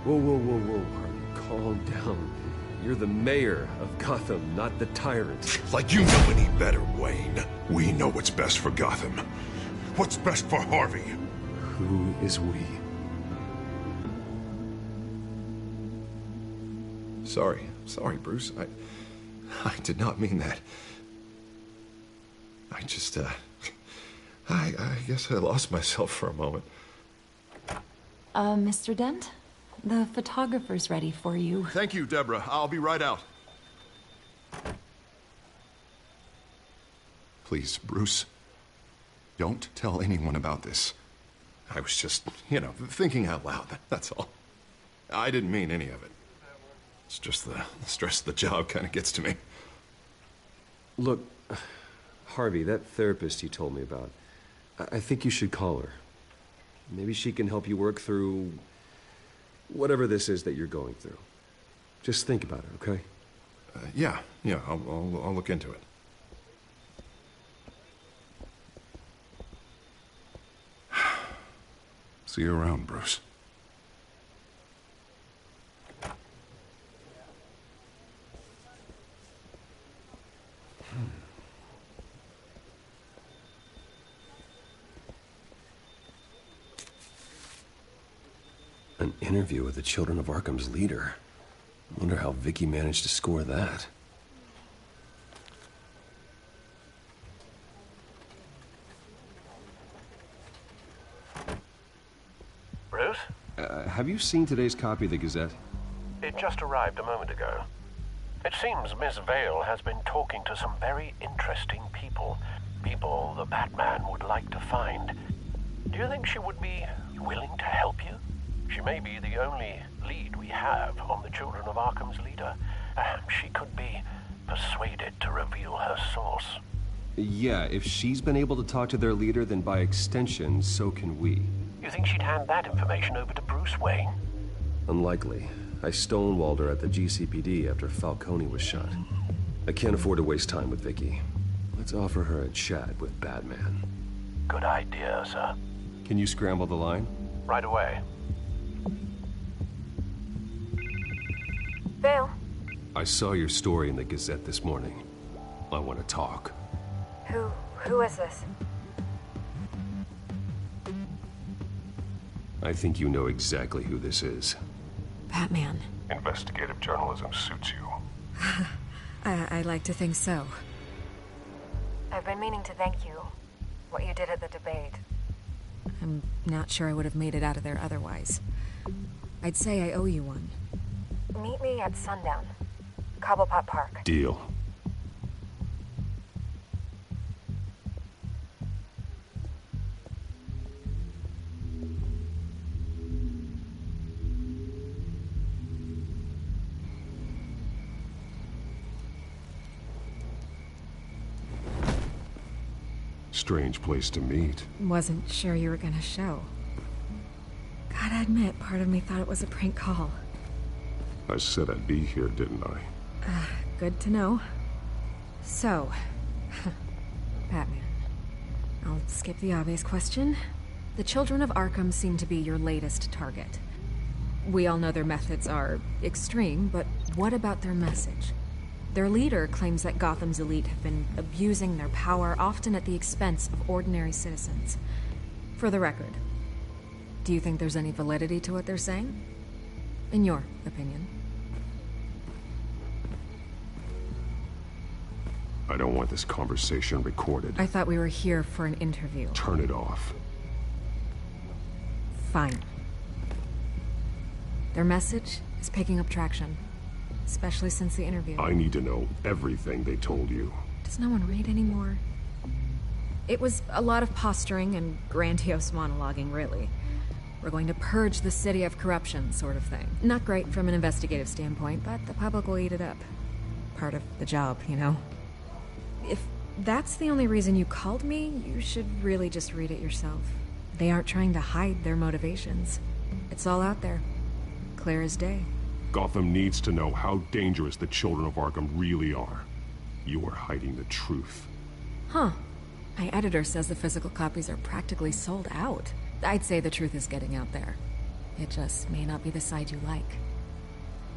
Speaker 2: Whoa, Harvey. Calm down. You're the mayor of Gotham, not the tyrant.
Speaker 11: Like you know any better, Wayne. We know what's best for Gotham. What's best for Harvey?
Speaker 2: Who is we?
Speaker 11: Sorry, Bruce. I did not mean that. I just, I guess I lost myself for a moment.
Speaker 1: Mr. Dent? The photographer's ready for you.
Speaker 11: Thank you, Deborah. I'll be right out. Please, Bruce, don't tell anyone about this. I was just, thinking out loud, that's all. I didn't mean any of it. It's just the stress of the job kind of gets to me.
Speaker 2: Look, Harvey, that therapist you told me about, I think you should call her. Maybe she can help you work through whatever this is that you're going through. Just think about it, okay?
Speaker 11: Yeah, I'll look into it. See you around, Bruce.
Speaker 2: An interview with the Children of Arkham's leader. I wonder how Vicky managed to score that.
Speaker 17: Bruce?
Speaker 2: Have you seen today's copy of the Gazette?
Speaker 17: It just arrived a moment ago. It seems Miss Vale has been talking to some very interesting people. People the Batman would like to find. Do you think she would be willing to help you? She may be the only lead we have on the Children of Arkham's leader. Perhaps she could be persuaded to reveal her source.
Speaker 2: Yeah, if she's been able to talk to their leader, then by extension, so can we.
Speaker 17: You think she'd hand that information over to Bruce Wayne?
Speaker 2: Unlikely. I stonewalled her at the GCPD after Falcone was shot. I can't afford to waste time with Vicky. Let's offer her a chat with Batman.
Speaker 17: Good idea, sir.
Speaker 2: Can you scramble the line?
Speaker 17: Right away.
Speaker 14: Vale?
Speaker 2: I saw your story in the Gazette this morning. I want to talk.
Speaker 14: Who is this?
Speaker 2: I think you know exactly who this is.
Speaker 1: Batman.
Speaker 11: Investigative journalism suits you.
Speaker 1: I like to think so.
Speaker 14: I've been meaning to thank you. What you did at the debate.
Speaker 1: I'm not sure I would have made it out of there otherwise. I'd say I owe you one.
Speaker 14: Meet me at sundown. Cobblepot Park.
Speaker 2: Deal.
Speaker 21: Strange place to meet.
Speaker 1: Wasn't sure you were gonna show. Gotta admit, part of me thought it was a prank call.
Speaker 21: I said I'd be here, didn't I?
Speaker 1: Good to know. So, Batman, I'll skip the obvious question. The children of Arkham seem to be your latest target. We all know their methods are extreme, but what about their message? Their leader claims that Gotham's elite have been abusing their power, often at the expense of ordinary citizens. For the record, do you think there's any validity to what they're saying? In your opinion?
Speaker 21: I don't want this conversation recorded.
Speaker 1: I thought we were here for an interview.
Speaker 21: Turn it off.
Speaker 1: Fine. Their message is picking up traction, especially since the interview.
Speaker 21: I need to know everything they told you.
Speaker 1: Does no one read anymore? It was a lot of posturing and grandiose monologuing, really. We're going to purge the city of corruption, sort of thing. Not great from an investigative standpoint, but the public will eat it up. Part of the job, you know? If that's the only reason you called me, you should really just read it yourself. They aren't trying to hide their motivations. It's all out there. Clear as day.
Speaker 21: Gotham needs to know how dangerous the children of Arkham really are. You are hiding the truth.
Speaker 1: Huh. My editor says the physical copies are practically sold out. I'd say the truth is getting out there. It just may not be the side you like.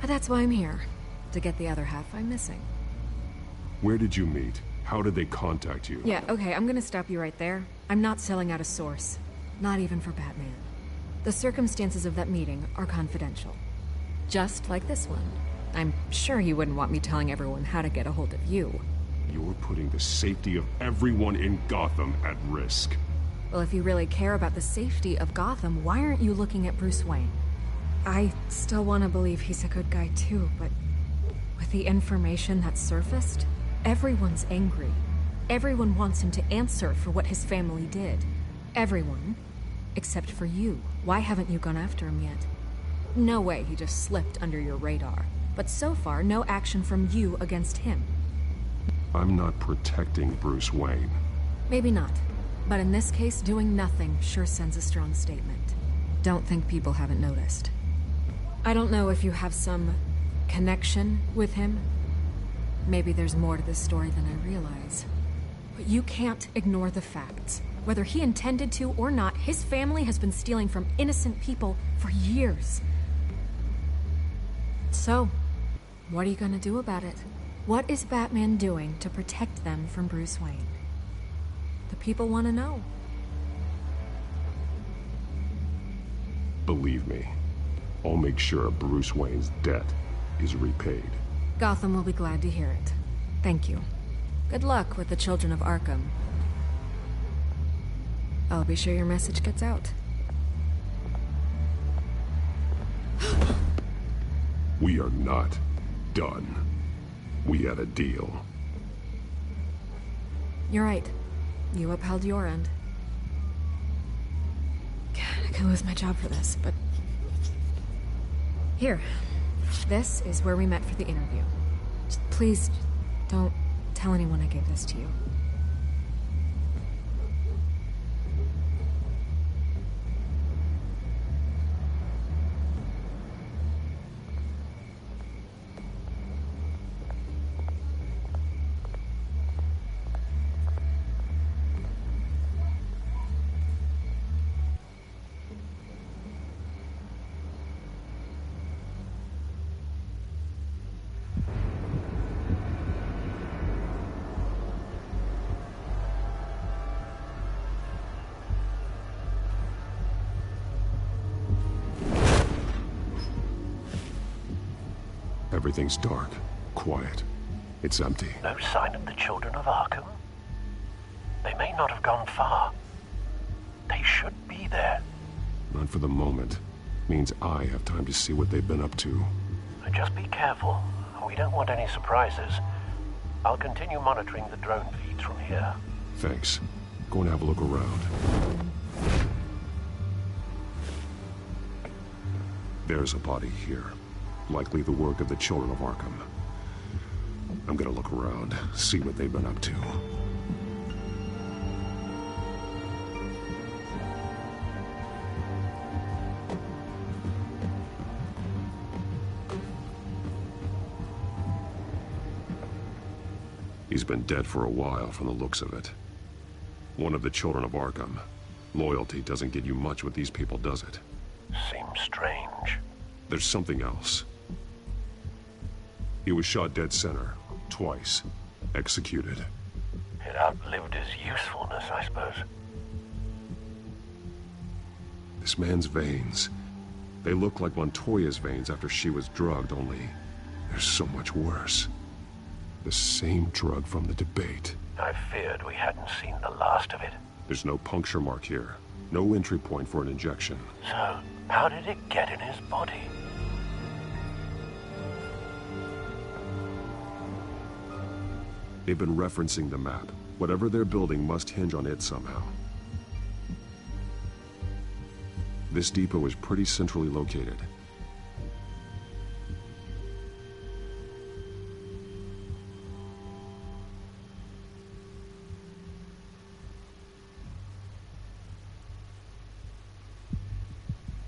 Speaker 1: But that's why I'm here. To get the other half I'm missing.
Speaker 21: Where did you meet? How did they contact you?
Speaker 1: Yeah, okay, I'm gonna stop you right there. I'm not selling out a source. Not even for Batman. The circumstances of that meeting are confidential. Just like this one. I'm sure you wouldn't want me telling everyone how to get a hold of you.
Speaker 21: You're putting the safety of everyone in Gotham at risk.
Speaker 1: Well, if you really care about the safety of Gotham, why aren't you looking at Bruce Wayne? I still want to believe he's a good guy too, but with the information that surfaced, everyone's angry. Everyone wants him to answer for what his family did. Everyone. Except for you. Why haven't you gone after him yet? No way he just slipped under your radar. But so far, no action from you against him.
Speaker 21: I'm not protecting Bruce Wayne.
Speaker 1: Maybe not. But in this case, doing nothing sure sends a strong statement. Don't think people haven't noticed. I don't know if you have some connection with him. Maybe there's more to this story than I realize. But you can't ignore the facts. Whether he intended to or not, his family has been stealing from innocent people for years. So, what are you gonna do about it? What is Batman doing to protect them from Bruce Wayne? The people want to know.
Speaker 21: Believe me, I'll make sure Bruce Wayne's debt is repaid.
Speaker 1: Gotham will be glad to hear it. Thank you. Good luck with the children of Arkham. I'll be sure your message gets out.
Speaker 21: We are not done. We had a deal.
Speaker 1: You're right. You upheld your end. God, I could lose my job for this, but... Here. This is where we met for the interview. Just please, don't tell anyone I gave this to you.
Speaker 21: Everything's dark, quiet. It's empty.
Speaker 17: No sign of the children of Arkham? They may not have gone far. They should be there.
Speaker 21: Not for the moment. Means I have time to see what they've been up to.
Speaker 17: Just be careful. We don't want any surprises. I'll continue monitoring the drone feeds from here.
Speaker 21: Thanks. Go and have a look around. There's a body here. Likely the work of the children of Arkham. I'm gonna look around, see what they've been up to. He's been dead for a while from the looks of it. One of the children of Arkham. Loyalty doesn't get you much with these people, does it?
Speaker 17: Seems strange.
Speaker 21: There's something else. He was shot dead center. Twice. Executed.
Speaker 17: It outlived his usefulness, I suppose.
Speaker 21: This man's veins. They look like Montoya's veins after she was drugged, only they're so much worse. The same drug from the debate.
Speaker 17: I feared we hadn't seen the last of it.
Speaker 21: There's no puncture mark here. No entry point for an injection.
Speaker 17: So, how did it get in his body?
Speaker 21: They've been referencing the map. Whatever they're building must hinge on it somehow. This depot is pretty centrally located.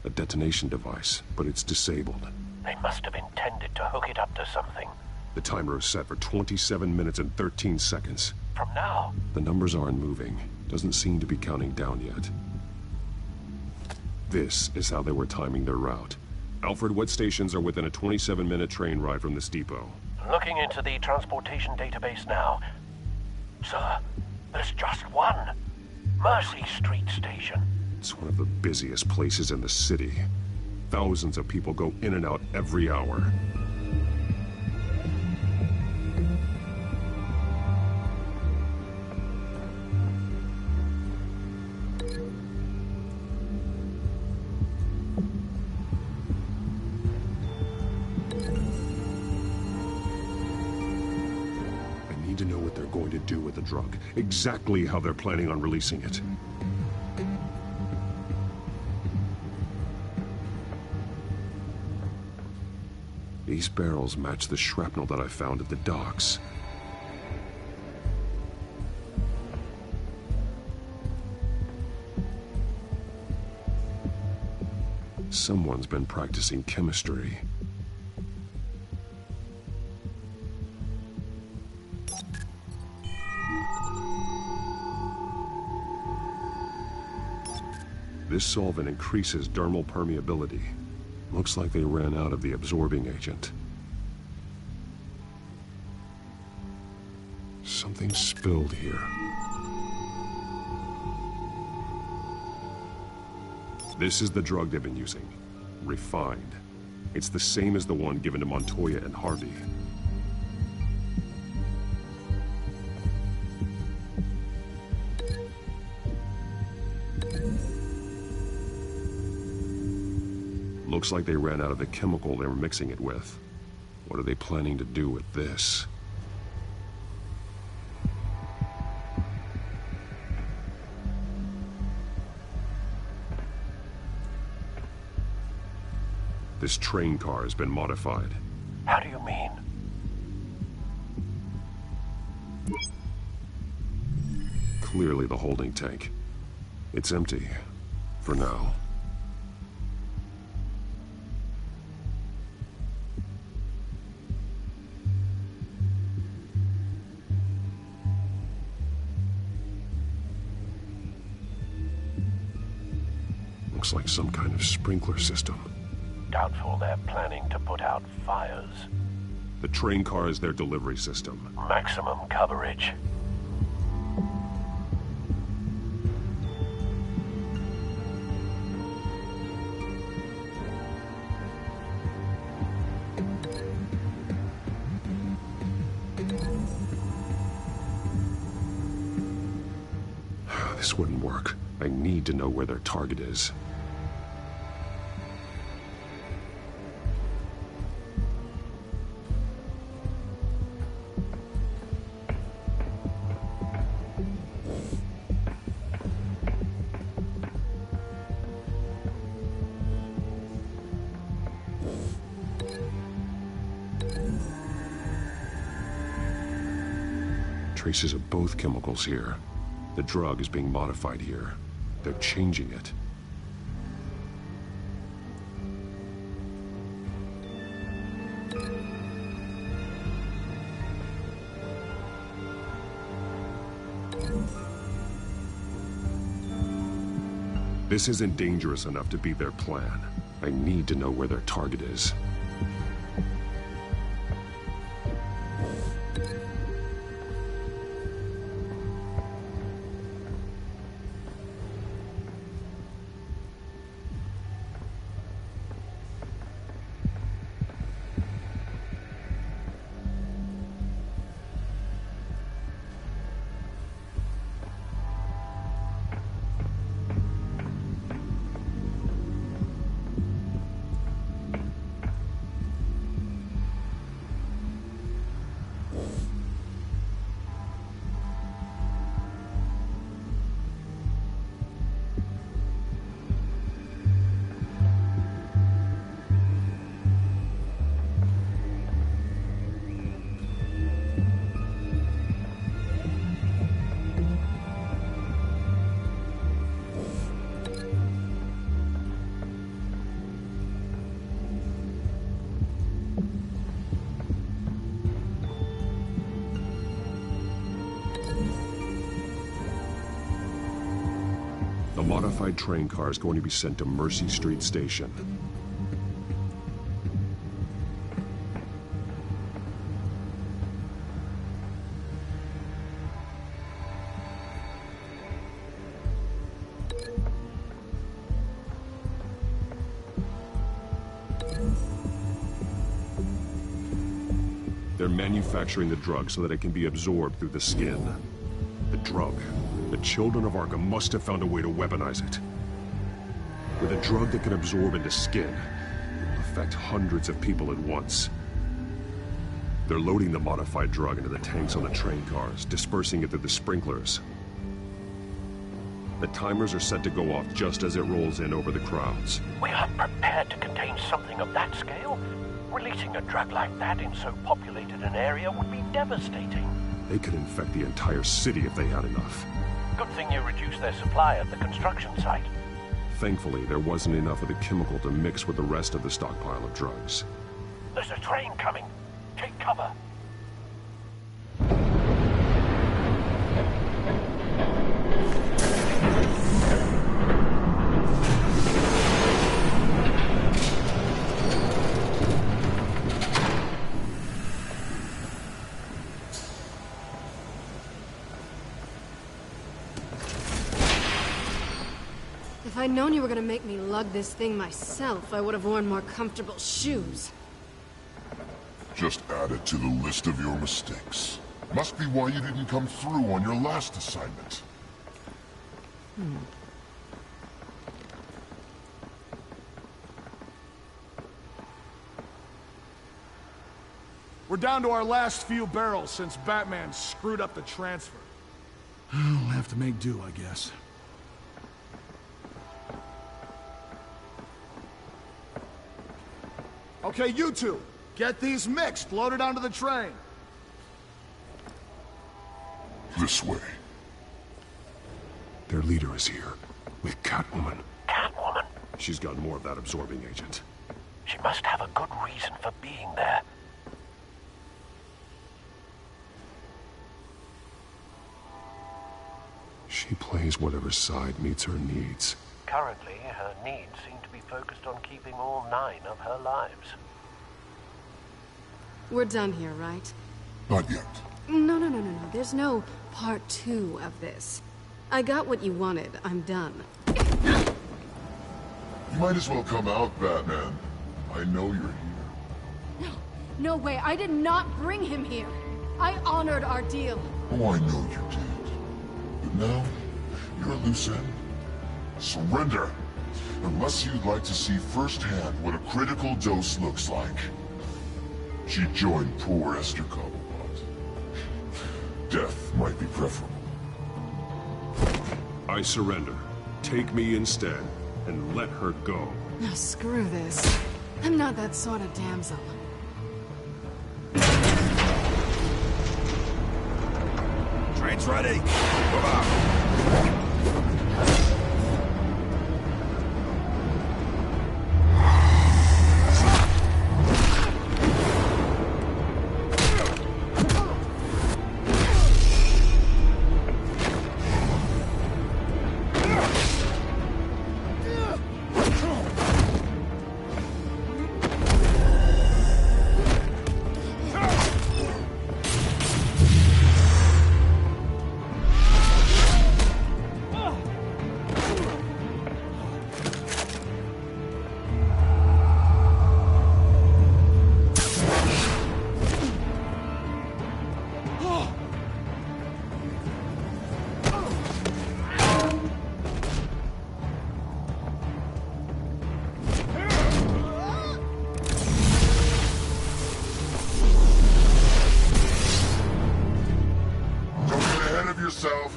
Speaker 21: A detonation device, but it's disabled.
Speaker 17: They must have intended to hook it up to something.
Speaker 21: The timer is set for 27 minutes and 13 seconds.
Speaker 17: From now?
Speaker 21: The numbers aren't moving. Doesn't seem to be counting down yet. This is how they were timing their route. Alfred, what stations are within a 27-minute train ride from this depot?
Speaker 17: Looking into the transportation database now. Sir, there's just one. Mercy Street Station.
Speaker 21: It's one of the busiest places in the city. Thousands of people go in and out every hour. I need to know what they're going to do with the drug. Exactly how they're planning on releasing it. These barrels match the shrapnel that I found at the docks. Someone's been practicing chemistry. This solvent increases dermal permeability. Looks like they ran out of the absorbing agent. Something spilled here. This is the drug they've been using. Refined. It's the same as the one given to Montoya and Harvey. Looks like they ran out of the chemical they were mixing it with. What are they planning to do with this? This train car has been modified.
Speaker 17: How do you mean?
Speaker 21: Clearly the holding tank. It's empty. For now. Looks like some kind of sprinkler system.
Speaker 17: Doubtful they're planning to put out fires.
Speaker 21: The train car is their delivery system.
Speaker 17: Maximum coverage.
Speaker 21: This wouldn't work. I need to know where their target is. Traces of both chemicals here. The drug is being modified here. They're changing it. This isn't dangerous enough to be their plan. I need to know where their target is. A modified train car is going to be sent to Mercy Street Station. They're manufacturing the drug so that it can be absorbed through the skin. The drug. The children of Arkham must have found a way to weaponize it. With a drug that can absorb into skin, it will affect hundreds of people at once. They're loading the modified drug into the tanks on the train cars, dispersing it through the sprinklers. The timers are set to go off just as it rolls in over the crowds.
Speaker 17: We aren't prepared to contain something of that scale. Releasing a drug like that in so populated an area would be devastating.
Speaker 21: They could infect the entire city if they had enough.
Speaker 17: Good thing you reduced their supply at the construction site.
Speaker 21: Thankfully, there wasn't enough of the chemical to mix with the rest of the stockpile of drugs.
Speaker 17: There's a train coming. Take cover.
Speaker 9: If I'd known you were gonna make me lug this thing myself, I would have worn more comfortable shoes.
Speaker 13: Just add it to the list of your mistakes. Must be why you didn't come through on your last assignment.
Speaker 6: We're down to our last few barrels since Batman screwed up the transfer. We'll have to make do, I guess. Okay, you two, get these mixed, loaded onto the train.
Speaker 13: This way.
Speaker 21: Their leader is here, with Catwoman.
Speaker 17: Catwoman?
Speaker 21: She's got more of that absorbing agent.
Speaker 17: She must have a good reason for being there.
Speaker 21: She plays whatever side meets her needs.
Speaker 17: Currently, her needs seem to be focused on keeping all 9 of her lives.
Speaker 9: We're done here, right?
Speaker 13: Not yet.
Speaker 9: No. There's no part 2 of this. I got what you wanted. I'm done.
Speaker 13: You might as well come out, Batman. I know you're here.
Speaker 9: No way. I did not bring him here. I honored our deal.
Speaker 13: Oh, I know you did. But now, you're a loose end. Surrender! Unless you'd like to see firsthand what a critical dose looks like. She joined poor Esther Cobblepot. Death might be preferable.
Speaker 21: I surrender. Take me instead, and let her go.
Speaker 9: No, screw this. I'm not that sort of damsel.
Speaker 15: Train's ready. Move out.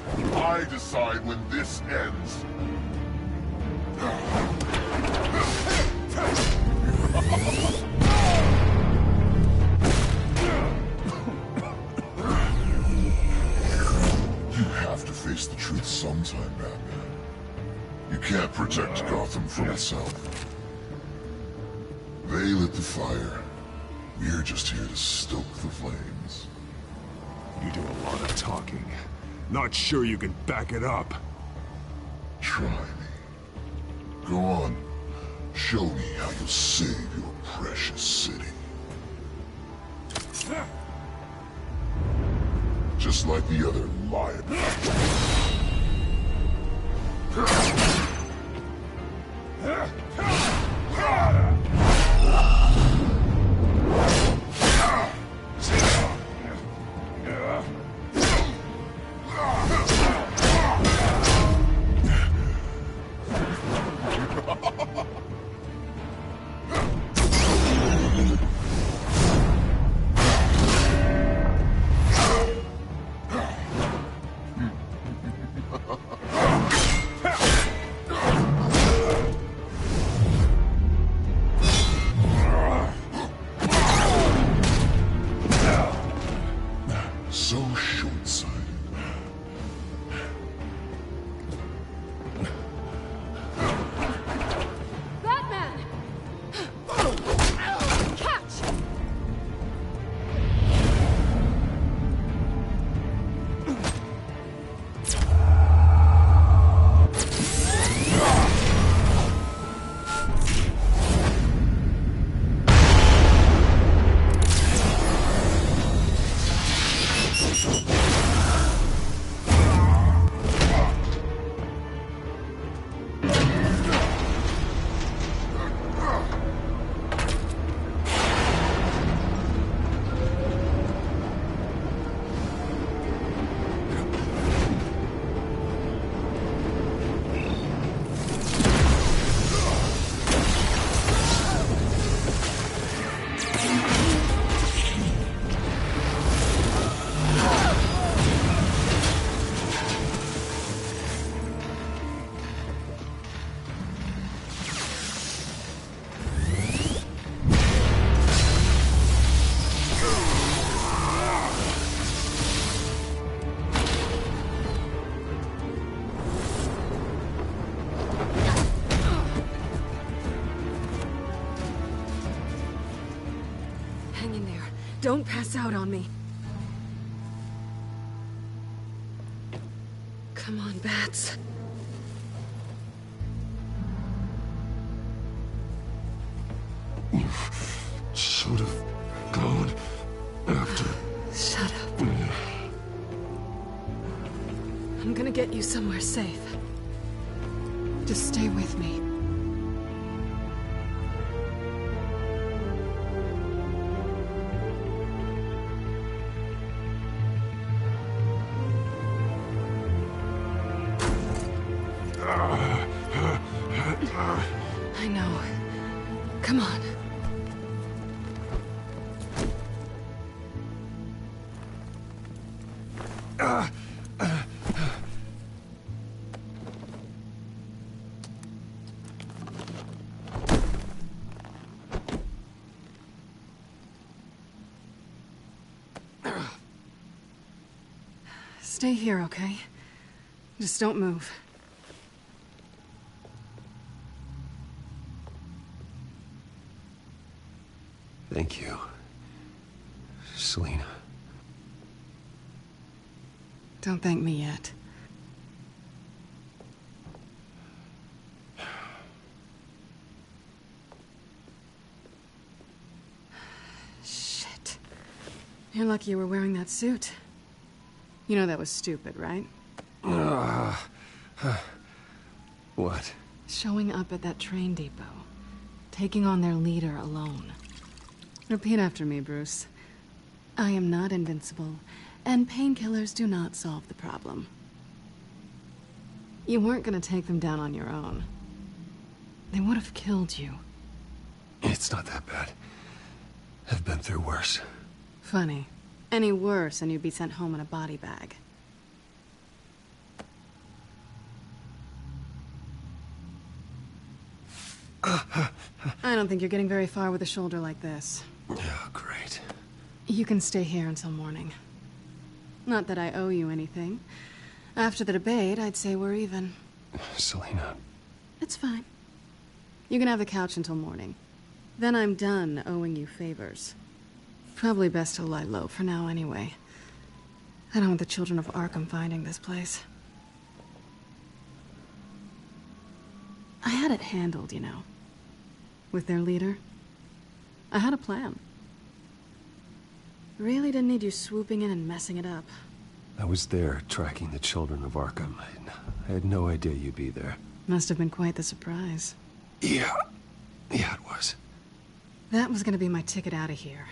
Speaker 13: off. I decide when this ends. You have to face the truth sometime, Batman. You can't protect Gotham from itself. They lit the fire. We're just here to stoke the flames.
Speaker 21: You do a lot of talking. Not sure you can back it up.
Speaker 13: Try me. Go on. Show me how you'll save your precious city. Just like the other liars. So short-sighted.
Speaker 9: Batman! Catch! Hang in there. Don't pass out on me. Come on, Bats.
Speaker 13: Should have gone after.
Speaker 9: Shut up. I'm gonna get you somewhere safe. Just stay with me. I know. Come on. Stay here, okay? Just don't move.
Speaker 2: Thank you, Selina.
Speaker 9: Don't thank me yet. Shit. You're lucky you were wearing that suit. You know that was stupid, right?
Speaker 2: What?
Speaker 9: Showing up at that train depot. Taking on their leader alone. Repeat after me, Bruce. I am not invincible, and painkillers do not solve the problem. You weren't gonna take them down on your own. They would have killed you.
Speaker 2: It's not that bad. I've been through worse.
Speaker 9: Funny. Any worse and you'd be sent home in a body bag. I don't think you're getting very far with a shoulder like this.
Speaker 2: Oh, great.
Speaker 9: You can stay here until morning. Not that I owe you anything. After the debate, I'd say we're even.
Speaker 2: Selena.
Speaker 9: It's fine. You can have the couch until morning. Then I'm done owing you favors. Probably best to lie low for now anyway. I don't want the children of Arkham finding this place. I had it handled, you know. With their leader. I had a plan. Really didn't need you swooping in and messing it up.
Speaker 2: I was there, tracking the children of Arkham. I had no idea you'd be there.
Speaker 9: Must have been quite the surprise.
Speaker 2: Yeah. Yeah, it was.
Speaker 9: That was gonna be my ticket out of here.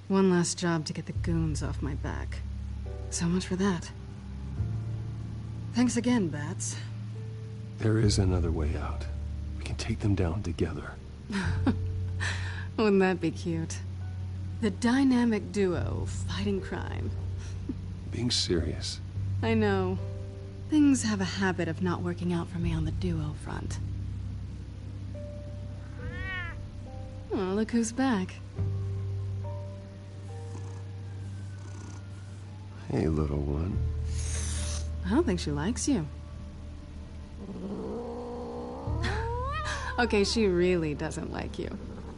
Speaker 9: One last job to get the goons off my back. So much for that. Thanks again, Bats.
Speaker 2: There is another way out. We can take them down together.
Speaker 9: Wouldn't that be cute? The dynamic duo fighting crime.
Speaker 2: Being serious.
Speaker 9: I know. Things have a habit of not working out for me on the duo front. Oh, look who's back.
Speaker 2: Hey, little one.
Speaker 9: I don't think she likes you. Okay, she really doesn't like you.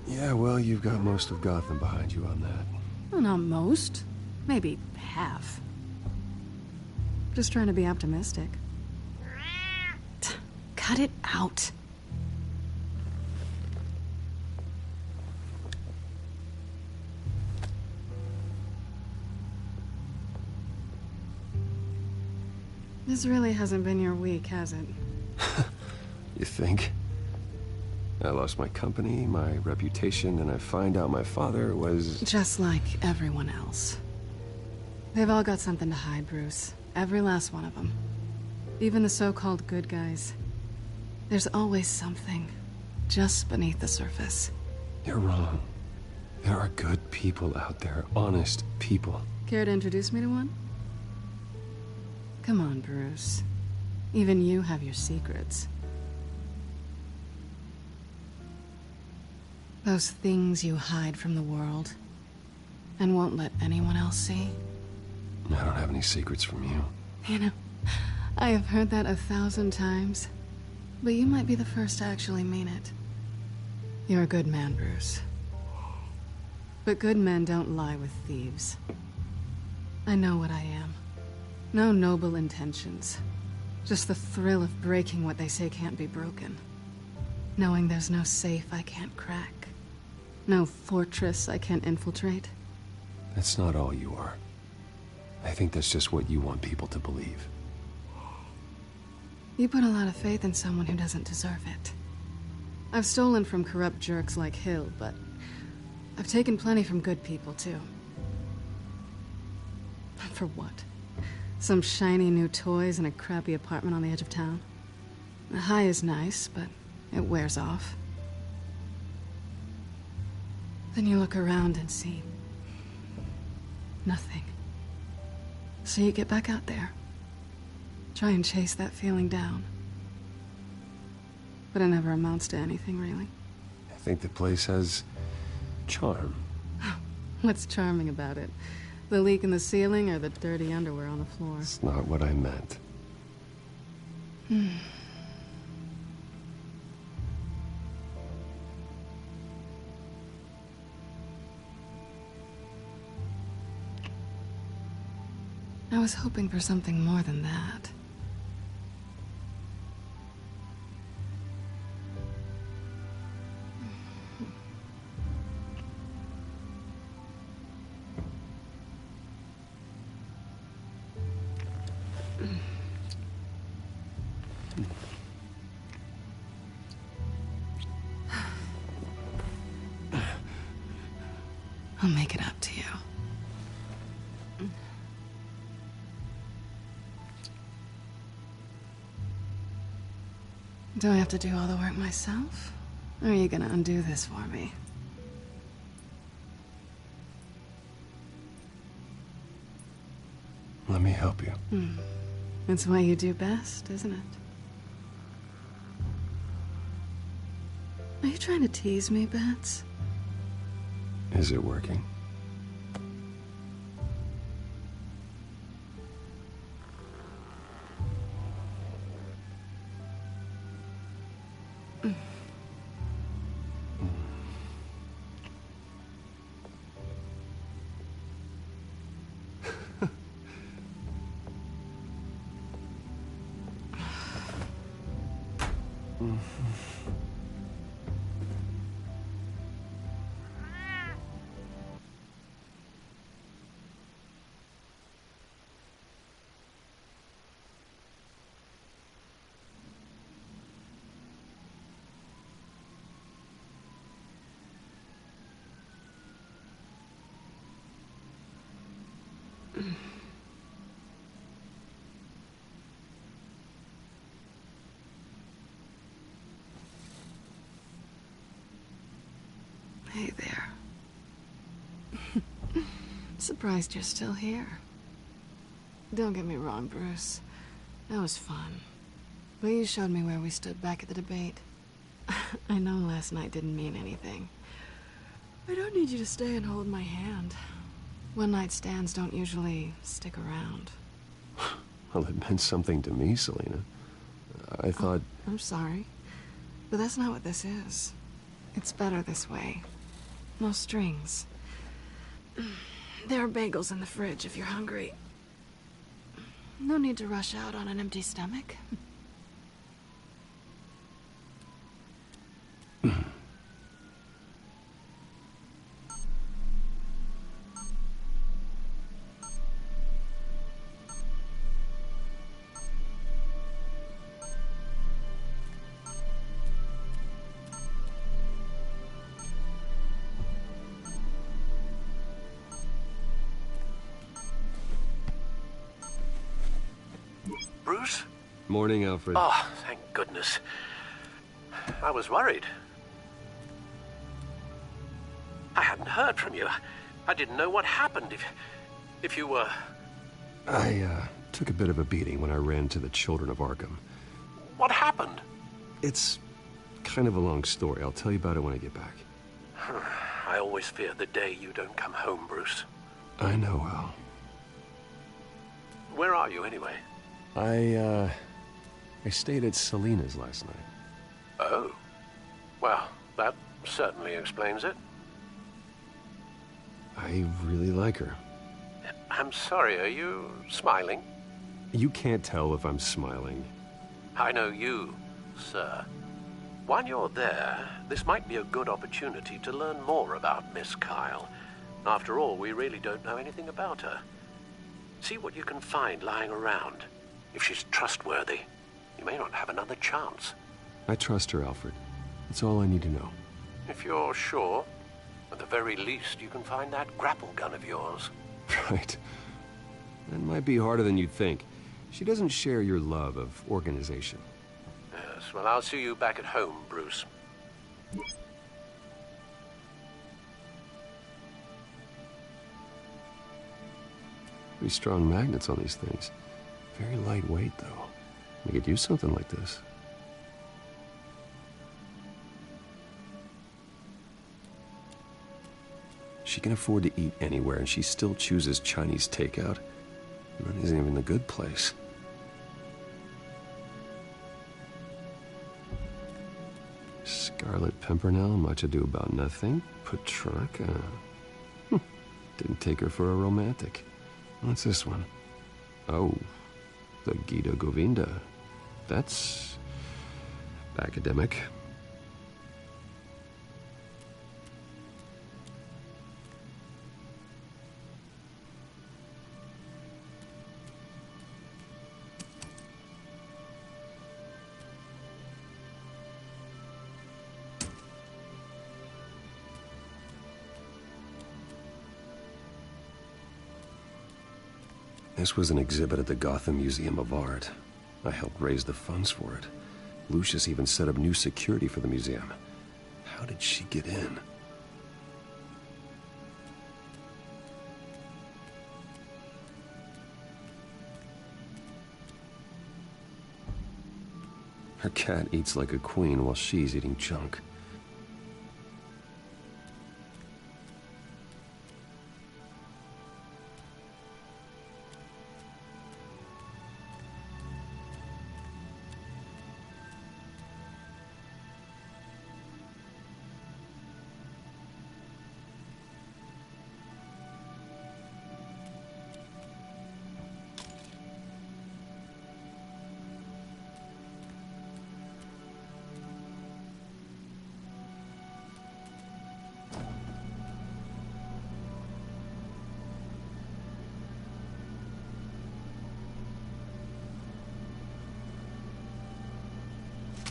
Speaker 2: Yeah, well, you've got most of Gotham behind you on that.
Speaker 9: Well, not most. Maybe half. Just trying to be optimistic. Cut it out. This really hasn't been your week, has it?
Speaker 2: You think? I lost my company, my reputation, and I find out my father was...
Speaker 9: Just like everyone else. They've all got something to hide, Bruce. Every last one of them. Even the so-called good guys. There's always something just beneath the surface.
Speaker 2: You're wrong. There are good people out there, honest people.
Speaker 9: Care to introduce me to one? Come on, Bruce. Even you have your secrets. Those things you hide from the world and won't let anyone else see.
Speaker 2: I don't have any secrets from you.
Speaker 9: You know, I have heard that 1,000 times, but you might be the first to actually mean it. You're a good man, Bruce. But good men don't lie with thieves. I know what I am. No noble intentions. Just the thrill of breaking what they say can't be broken. Knowing there's no safe I can't crack. No fortress I can't infiltrate.
Speaker 2: That's not all you are. I think that's just what you want people to believe.
Speaker 9: You put a lot of faith in someone who doesn't deserve it. I've stolen from corrupt jerks like Hill, but I've taken plenty from good people, too. For what? Some shiny new toys in a crappy apartment on the edge of town? The high is nice, but it wears off. Then you look around and see nothing. So you get back out there. Try and chase that feeling down. But it never amounts to anything, really.
Speaker 2: I think the place has charm.
Speaker 9: What's charming about it? The leak in the ceiling or the dirty underwear on the floor?
Speaker 2: It's not what I meant.
Speaker 9: I was hoping for something more than that. I'll make it up to you. Do I have to do all the work myself? Or are you gonna undo this for me?
Speaker 2: Let me help you.
Speaker 9: It's what you do best, isn't it? Are you trying to tease me, Bats?
Speaker 2: Is it working?
Speaker 9: Hey there. Surprised you're still here. Don't get me wrong, Bruce. That was fun. But you showed me where we stood back at the debate. I know last night didn't mean anything. I don't need you to stay and hold my hand. One-night stands don't usually stick around.
Speaker 2: Well, it meant something to me, Selena. I thought...
Speaker 9: Oh, I'm sorry. But that's not what this is. It's better this way. No strings. There are bagels in the fridge if you're hungry. No need to rush out on an empty stomach.
Speaker 17: Bruce?
Speaker 2: Morning, Alfred.
Speaker 17: Oh, thank goodness. I was worried. I hadn't heard from you. I didn't know what happened if you were...
Speaker 2: I took a bit of a beating when I ran to the Children of Arkham.
Speaker 17: What happened?
Speaker 2: It's kind of a long story. I'll tell you about it when I get back.
Speaker 17: I always fear the day you don't come home, Bruce.
Speaker 2: I know, Al.
Speaker 17: Where are you, anyway?
Speaker 2: I stayed at Selena's last night.
Speaker 17: Oh. Well, that certainly explains it.
Speaker 2: I really like her.
Speaker 17: I'm sorry, are you smiling?
Speaker 2: You can't tell if I'm smiling.
Speaker 17: I know you, sir. While you're there, this might be a good opportunity to learn more about Miss Kyle. After all, we really don't know anything about her. See what you can find lying around. If she's trustworthy, you may not have another chance.
Speaker 2: I trust her, Alfred. That's all I need to know.
Speaker 17: If you're sure, at the very least, you can find that grapple gun of yours.
Speaker 2: Right. That might be harder than you'd think. She doesn't share your love of organization.
Speaker 17: Yes, well, I'll see you back at home, Bruce.
Speaker 2: Pretty strong magnets on these things. Very lightweight, though. We could use something like this. She can afford to eat anywhere, and she still chooses Chinese takeout. And that isn't even the good place. Scarlet Pimpernel, much ado about nothing. Petrarca. Didn't take her for a romantic. What's this one? Oh, the Gita Govinda. That's academic. This was an exhibit at the Gotham Museum of Art. I helped raise the funds for it. Lucius even set up new security for the museum. How did she get in? Her cat eats like a queen while she's eating junk.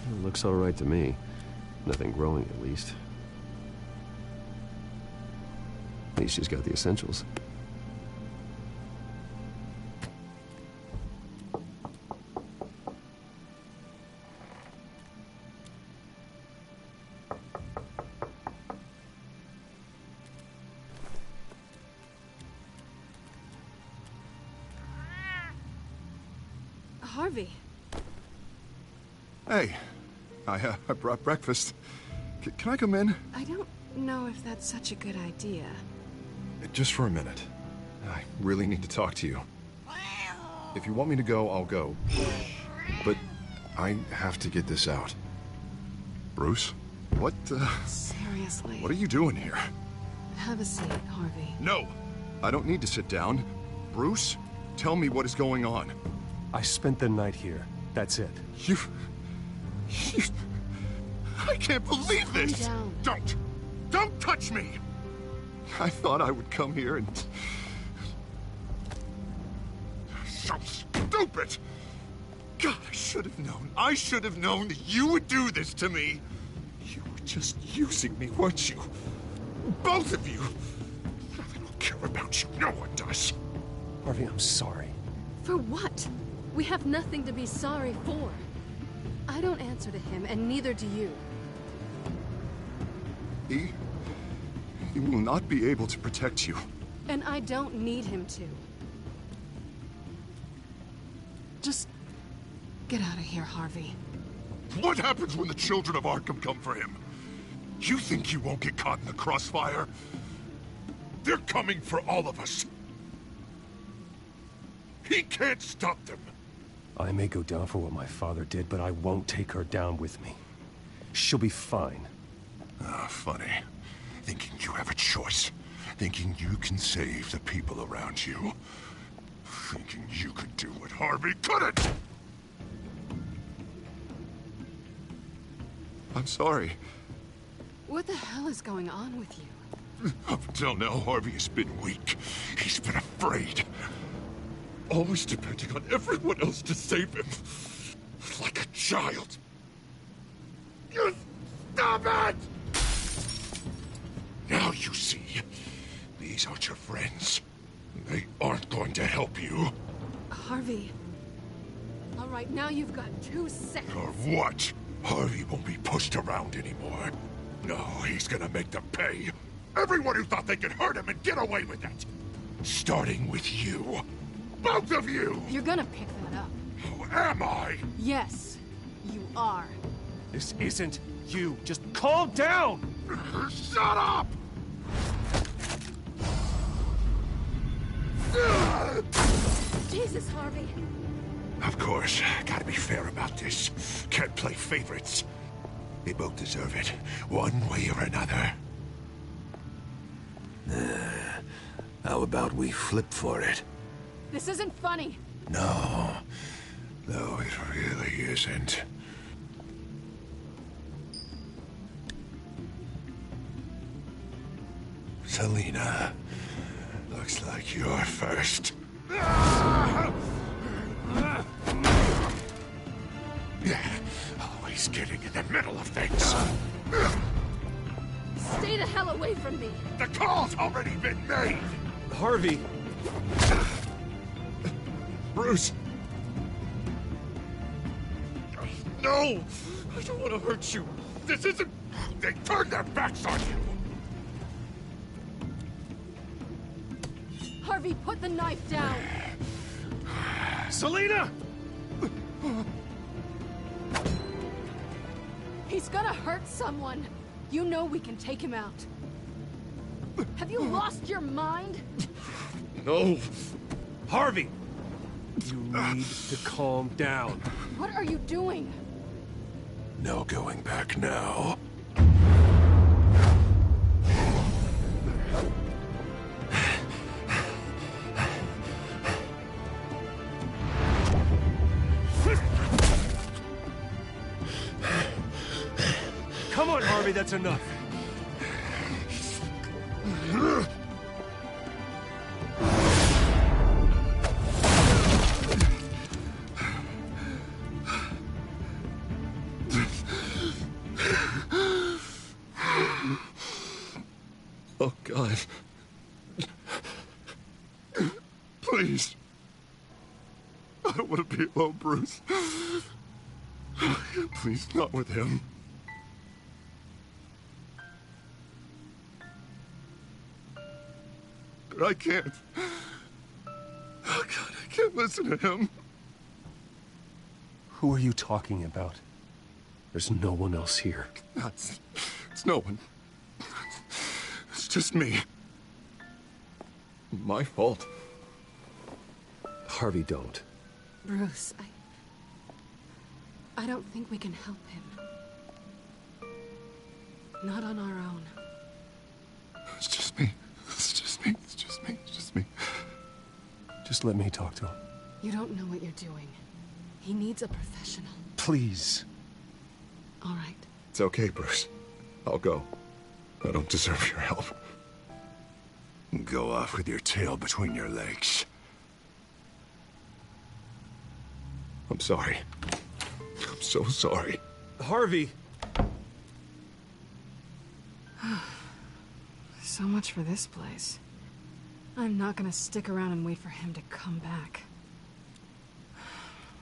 Speaker 2: It looks all right to me. Nothing growing, at least. At least she's got the essentials.
Speaker 9: Harvey.
Speaker 11: Hey, I brought breakfast. Can I come in?
Speaker 9: I don't know if that's such a good idea.
Speaker 11: Just for a minute. I really need to talk to you. If you want me to go, I'll go. But I have to get this out. Bruce? What,
Speaker 9: Seriously.
Speaker 11: What are you doing here?
Speaker 9: Have a seat, Harvey.
Speaker 11: No! I don't need to sit down. Bruce, tell me what is going on.
Speaker 8: I spent the night here. That's it.
Speaker 11: You... I can't believe this!
Speaker 9: Calm
Speaker 11: down. Don't touch me! I thought I would come here and... So stupid! God, I should have known. I should have known that you would do this to me. You were just using me, weren't you? Both of you. I don't care about you. No one does.
Speaker 8: Harvey, I'm sorry.
Speaker 9: For what? We have nothing to be sorry for. I don't answer to him, and neither do you.
Speaker 11: He will not be able to protect you.
Speaker 9: And I don't need him to. Just get out of here, Harvey.
Speaker 11: What happens when the children of Arkham come for him? You think you won't get caught in the crossfire? They're coming for all of us. He can't stop them.
Speaker 8: I may go down for what my father did, but I won't take her down with me. She'll be fine.
Speaker 11: Ah, funny. Thinking you have a choice. Thinking you can save the people around you. Thinking you could do what Harvey couldn't! I'm sorry.
Speaker 9: What the hell is going on with you?
Speaker 11: Up until now, Harvey has been weak. He's been afraid. Always depending on everyone else to save him. Like a child. You stop it! Now you see. These aren't your friends. They aren't going to help you.
Speaker 9: Harvey. All right, now you've got 2 seconds.
Speaker 11: For what? Harvey won't be pushed around anymore. No, he's gonna make them pay. Everyone who thought they could hurt him and get away with it. Starting with you. Both of you!
Speaker 9: You're gonna pick that up.
Speaker 11: Who am I?
Speaker 9: Yes, you are.
Speaker 8: This isn't you. Just calm down!
Speaker 11: Shut up!
Speaker 9: Jesus, Harvey.
Speaker 11: Of course, gotta be fair about this. Can't play favorites. They both deserve it, one way or another. How about we flip for it?
Speaker 9: This isn't funny.
Speaker 11: No. No, it really isn't. Selina, looks like you're first. Always getting in the middle of things.
Speaker 9: Stay the hell away from me.
Speaker 11: The call's already been made.
Speaker 8: Harvey.
Speaker 11: Bruce. No! I don't want to hurt you. This isn't... They turned their backs on you.
Speaker 9: Harvey, put the knife down.
Speaker 8: Selina!
Speaker 9: He's gonna hurt someone. You know we can take him out. Have you lost your mind?
Speaker 11: No.
Speaker 8: Harvey! You need to calm down.
Speaker 9: What are you doing?
Speaker 11: No going back now.
Speaker 8: Come on, Harvey, that's enough.
Speaker 11: God. Please. I don't want to be alone, Bruce. Please, not with him. But I can't. Oh, God, I can't listen to him.
Speaker 8: Who are you talking about? There's no one else here.
Speaker 11: It's no one. It's just me. My fault.
Speaker 8: Harvey, don't.
Speaker 9: Bruce, I don't think we can help him. Not on our own.
Speaker 11: It's just me. It's just me. It's just me. It's just me.
Speaker 8: Just let me talk to him.
Speaker 9: You don't know what you're doing. He needs a professional.
Speaker 8: Please.
Speaker 9: All right.
Speaker 11: It's okay, Bruce. I'll go. I don't deserve your help.
Speaker 15: Go off with your tail between your legs.
Speaker 11: I'm sorry. I'm so sorry.
Speaker 8: Harvey!
Speaker 9: So much for this place. I'm not gonna stick around and wait for him to come back.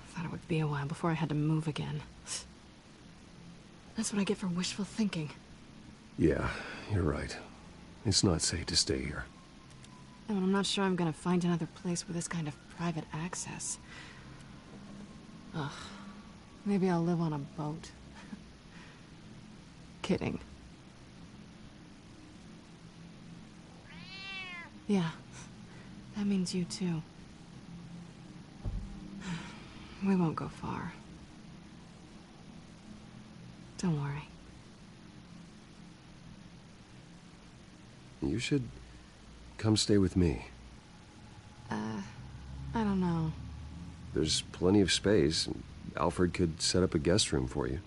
Speaker 9: Thought it would be a while before I had to move again. That's what I get for wishful thinking.
Speaker 8: Yeah, you're right. It's not safe to stay here.
Speaker 9: And I'm not sure I'm gonna find another place with this kind of private access. Ugh. Maybe I'll live on a boat. Kidding. Yeah. That means you too. We won't go far. Don't worry.
Speaker 8: You should come stay with me.
Speaker 9: I don't know.
Speaker 8: There's plenty of space, and Alfred could set up a guest room for you.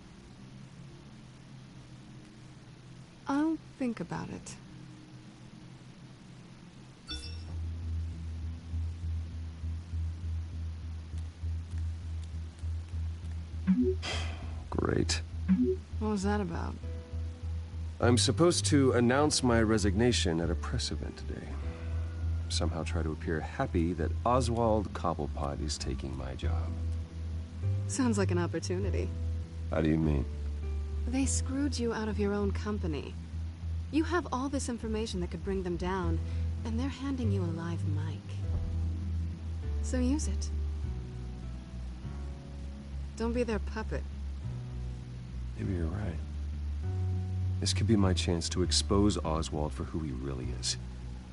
Speaker 9: I'll think about it.
Speaker 8: Great.
Speaker 9: What was that about?
Speaker 8: I'm supposed to announce my resignation at a press event today. Somehow try to appear happy that Oswald Cobblepot is taking my job.
Speaker 9: Sounds like an opportunity.
Speaker 8: How do you mean?
Speaker 9: They screwed you out of your own company. You have all this information that could bring them down, and they're handing you a live mic. So use it. Don't be their puppet.
Speaker 8: Maybe you're right. This could be my chance to expose Oswald for who he really is.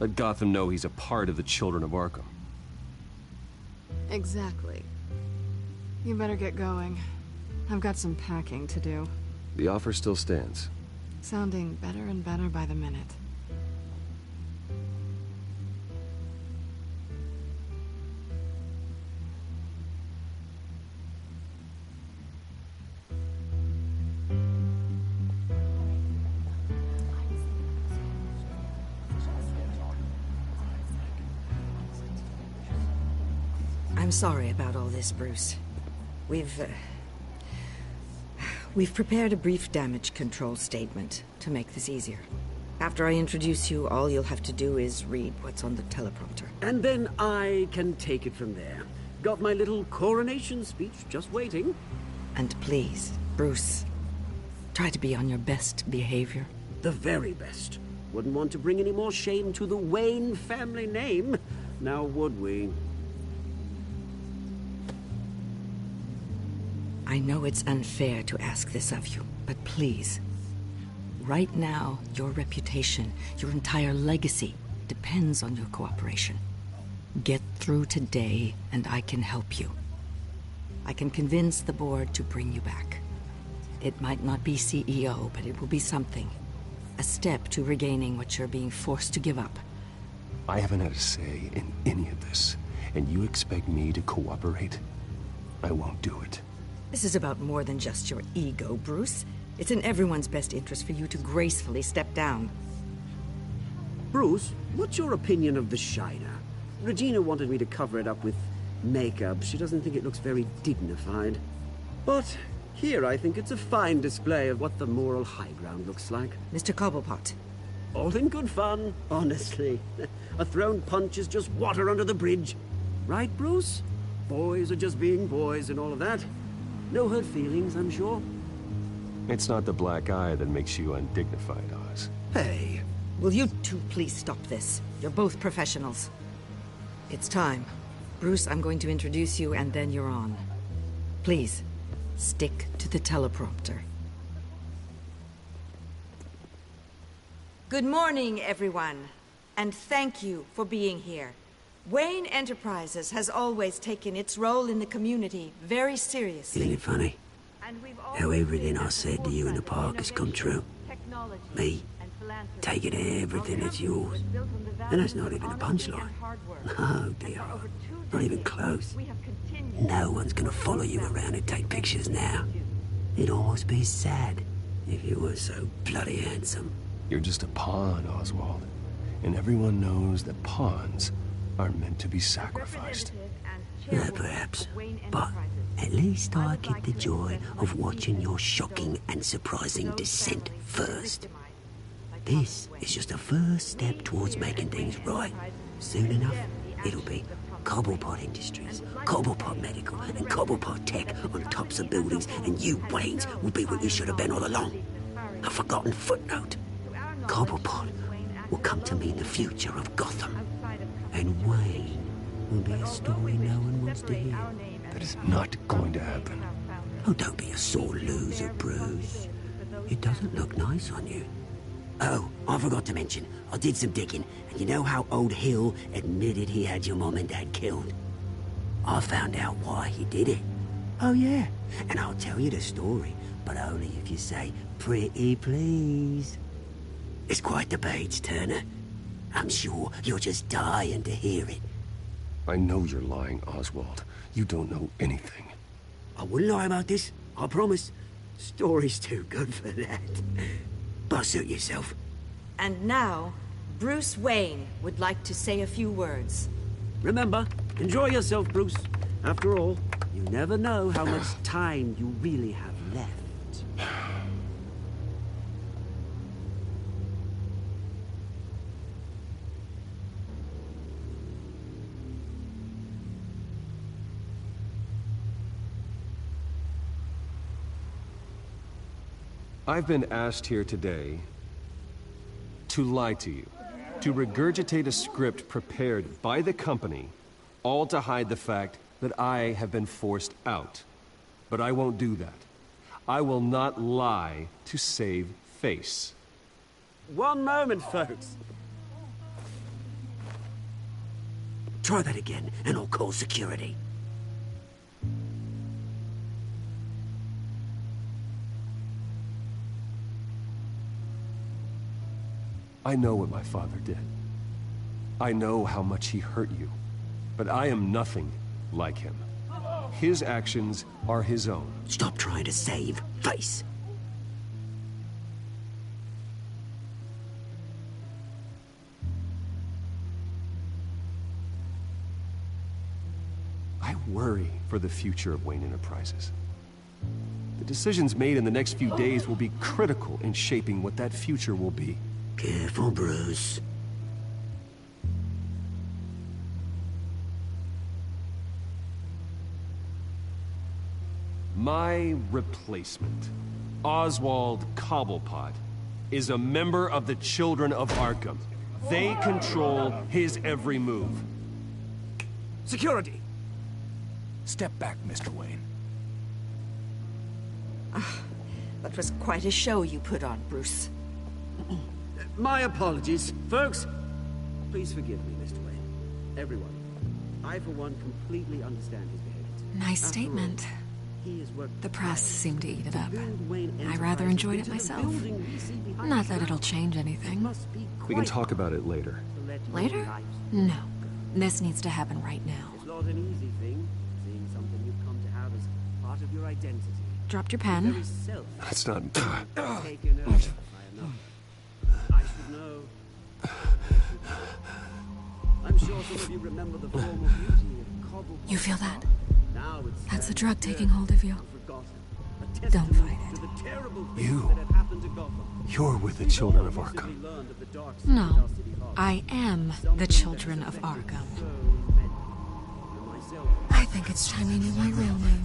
Speaker 8: Let Gotham know he's a part of the Children of Arkham.
Speaker 9: Exactly. You better get going. I've got some packing to do.
Speaker 8: The offer still stands.
Speaker 9: Sounding better and better by the minute.
Speaker 20: I'm sorry about all this, Bruce. We've prepared a brief damage control statement to make this easier. After I introduce you, all you'll have to do is read what's on the teleprompter.
Speaker 5: And then I can take it from there. Got my little coronation speech just waiting.
Speaker 20: And please, Bruce, try to be on your best behavior.
Speaker 5: The very best. Wouldn't want to bring any more shame to the Wayne family name, now would we?
Speaker 20: I know it's unfair to ask this of you, but please. Right now, your reputation, your entire legacy, depends on your cooperation. Get through today, and I can help you. I can convince the board to bring you back. It might not be CEO, but it will be something. A step to regaining what you're being forced to give up.
Speaker 8: I haven't had a say in any of this, and you expect me to cooperate? I won't do it.
Speaker 20: This is about more than just your ego, Bruce. It's in everyone's best interest for you to gracefully step down.
Speaker 5: Bruce, what's your opinion of the Shiner? Regina wanted me to cover it up with makeup. She doesn't think it looks very dignified. But here I think it's a fine display of what the moral high ground looks like.
Speaker 20: Mr. Cobblepot,
Speaker 5: All in good fun, honestly. A thrown punch is just water under the bridge. Right, Bruce? Boys are just being boys and all of that. No hurt feelings, I'm sure.
Speaker 8: It's not the black eye that makes you undignified, Oz.
Speaker 20: Hey, will you two please stop this? You're both professionals. It's time. Bruce, I'm going to introduce you and then you're on. Please, stick to the teleprompter. Good morning, everyone. And thank you for being here. Wayne Enterprises has always taken its role in the community very seriously.
Speaker 5: Isn't it funny? How everything I said to you in the park has come true. Me, taking everything that's yours. And that's not even a punchline. No, dear. Not even close. No one's gonna follow you around and take pictures now. It'd almost be sad if you were so bloody handsome.
Speaker 8: You're just a pawn, Oswald. And everyone knows that pawns are meant to be sacrificed.
Speaker 5: Perhaps. But at least I get the joy of watching your shocking and surprising descent first. This is just a first step towards making things right. Soon enough, it'll be Cobblepot Industries, Cobblepot Medical, and Cobblepot Tech on tops of buildings, and you, Waynes, will be what you should have been all along. A forgotten footnote. Cobblepot will come to mean the future of Gotham. And Wayne will be a story no one wants to hear.
Speaker 8: That is not going to happen.
Speaker 5: Oh, don't be a sore loser, Bruce. It doesn't look nice on you. Oh, I forgot to mention, I did some digging, and you know how old Hill admitted he had your mom and dad killed? I found out why he did it. Oh yeah, and I'll tell you the story, but only if you say, pretty please. It's quite the page, Turner. I'm sure you're just dying to hear it.
Speaker 8: I know you're lying, Oswald. You don't know anything.
Speaker 5: I wouldn't lie about this, I promise. Story's too good for that. But suit yourself.
Speaker 20: And now, Bruce Wayne would like to say a few words.
Speaker 5: Remember, enjoy yourself, Bruce. After all, you never know how much time you really have left.
Speaker 8: I've been asked here today to lie to you, to regurgitate a script prepared by the company, all to hide the fact that I have been forced out. But I won't do that. I will not lie to save face.
Speaker 5: One moment, folks. Try that again, and I'll call security.
Speaker 8: I know what my father did. I know how much he hurt you. But I am nothing like him. His actions are his own.
Speaker 5: Stop trying to save face.
Speaker 8: I worry for the future of Wayne Enterprises. The decisions made in the next few days will be critical in shaping what that future will be.
Speaker 5: Careful, Bruce.
Speaker 8: My replacement, Oswald Cobblepot, is a member of the Children of Arkham. They control his every move.
Speaker 5: Security!
Speaker 7: Step back, Mr. Wayne.
Speaker 20: That was quite a show you put on, Bruce.
Speaker 5: My apologies. Folks, please forgive me, Mr. Wayne. Everyone. I, for one, completely understand his behavior.
Speaker 1: Nice statement. The press seemed to eat it up. I rather enjoyed it myself. Not that it'll change anything.
Speaker 8: We can talk about it later.
Speaker 1: Later? No. This needs to happen right now.
Speaker 5: It's not an easy thing, seeing something you've come to have as part of your identity.
Speaker 1: Dropped your pen.
Speaker 8: That's not...
Speaker 5: Taken over by another. I should know. I'm sure some of you remember the formal beauty of Cobblepot.
Speaker 1: You feel that?
Speaker 5: Now it's
Speaker 1: That's the drug taking hold of you.
Speaker 5: forgotten. A
Speaker 1: Don't fight it.
Speaker 8: You're with the children of Arkham.
Speaker 1: No, I am the children of Arkham. I think it's time you knew my real name.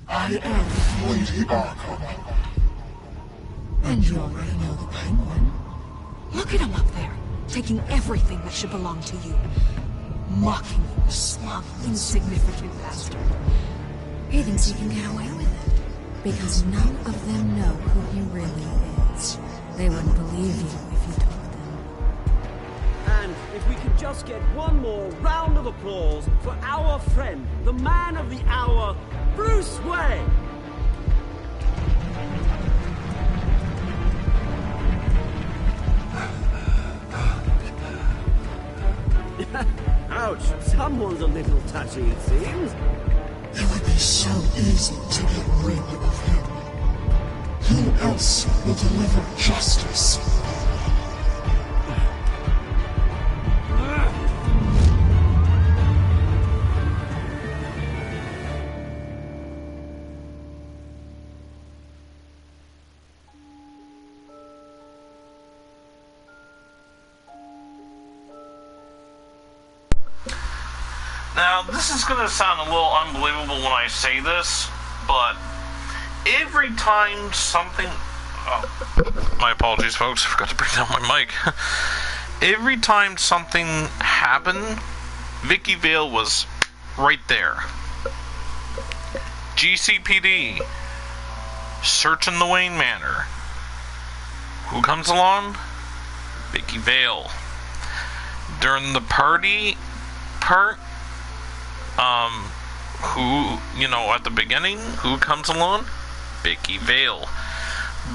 Speaker 1: I am
Speaker 13: Lady Arkham.
Speaker 1: And you already know the Penguin. Look at him up there, taking everything that should belong to you. Mocking you, smug, insignificant bastard. He thinks he can get away with it. Because none of them know who he really is. They wouldn't believe you if you told them.
Speaker 5: And if we could just get one more round of applause for our friend, the man of the hour, Bruce Wayne! Ouch, someone's a little touchy, it seems.
Speaker 13: It would be so easy to get rid of him. Who else will deliver justice?
Speaker 10: Now, this is going to sound a little unbelievable when I say this, but every time something... Oh, my apologies, folks. I forgot to bring down my mic. Every time something happened, Vicky Vale was right there. GCPD, searching the Wayne Manor. Who comes along? Vicky Vale. During the party part, who, you know, at the beginning, who comes along? Vicky Vale.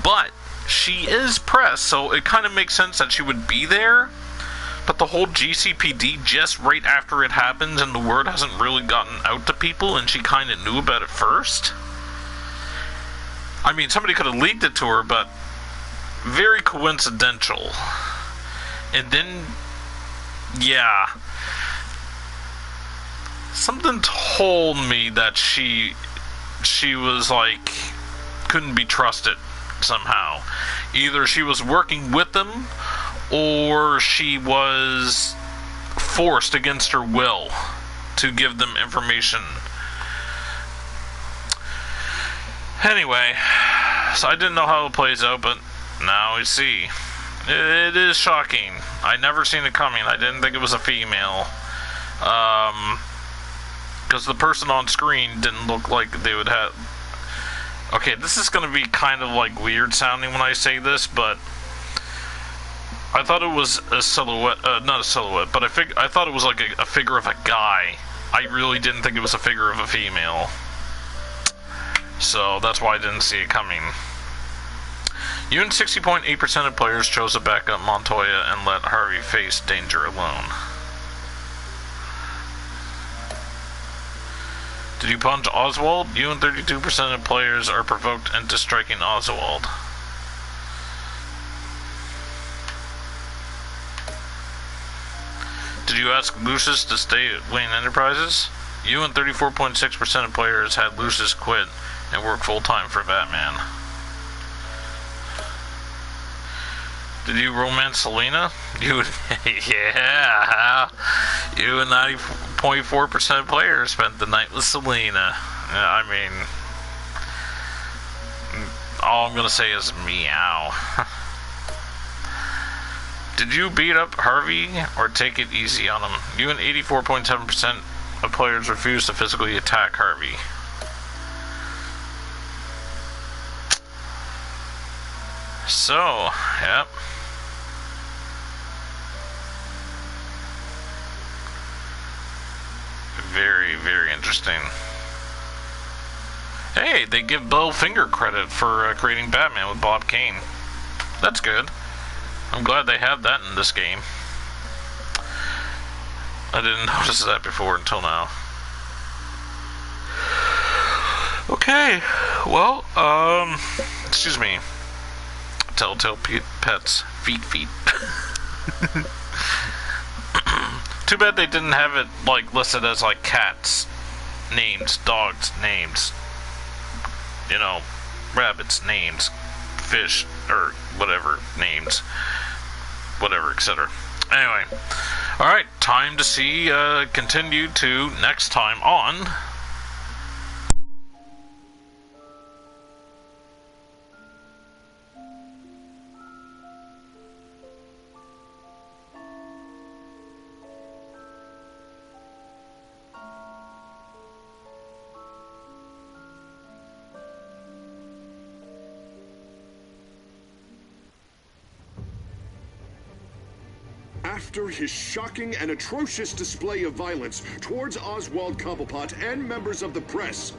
Speaker 10: But she is press, so it kind of makes sense that she would be there. But the whole GCPD, just right after it happens and the word hasn't really gotten out to people and she kind of knew about it first. I mean, somebody could have leaked it to her, but very coincidental. And then, yeah, something told me that she was like, couldn't be trusted somehow. Either she was working with them, or she was forced against her will to give them information. Anyway, so I didn't know how it plays out, but now I see. It is shocking. I never seen it coming. I didn't think it was a female. Because the person on screen didn't look like they would have... Okay, this is going to be kind of like weird sounding when I say this, but I thought it was a silhouette, not a silhouette, but I thought it was like a figure of a guy. I really didn't think it was a figure of a female. So that's why I didn't see it coming. You and 60.8% of players chose to back up Montoya and let Harvey face danger alone. Did you punch Oswald? You and 32% of players are provoked into striking Oswald. Did you ask Lucius to stay at Wayne Enterprises? You and 34.6% of players had Lucius quit and work full-time for Batman. Did you romance Selena? You, yeah. You and 90.4% of players spent the night with Selena. I mean, all I'm gonna say is meow. Did you beat up Harvey or take it easy on him? You and 84.7% of players refused to physically attack Harvey. So, yep. Very, very interesting. Hey, they give Bill Finger credit for creating Batman with Bob Kane. That's good. I'm glad they have that in this game. I didn't notice that before until now. Okay, well, excuse me. Telltale Pets. Feet. Too bad they didn't have it, like, listed as, like, cats' names, dogs' names. you know, rabbits' names, fish, or whatever names, whatever, etc. Anyway, alright, time to see, continue to next time on...
Speaker 18: After his shocking and atrocious display of violence towards Oswald Cobblepot and members of the press,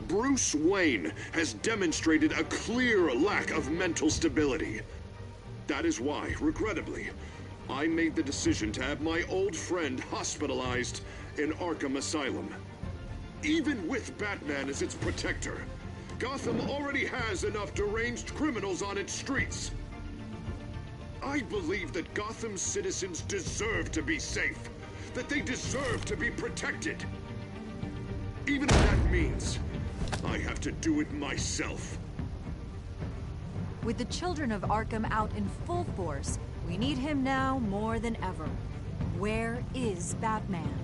Speaker 18: Bruce Wayne has demonstrated a clear lack of mental stability. That is why, regrettably, I made the decision to have my old friend hospitalized in Arkham Asylum. Even with Batman as its protector, Gotham already has enough deranged criminals on its streets. I believe that Gotham's citizens deserve to be safe, that they deserve to be protected. Even if that means I have to do it myself.
Speaker 19: With the children of Arkham out in full force, we need him now more than ever. Where is Batman?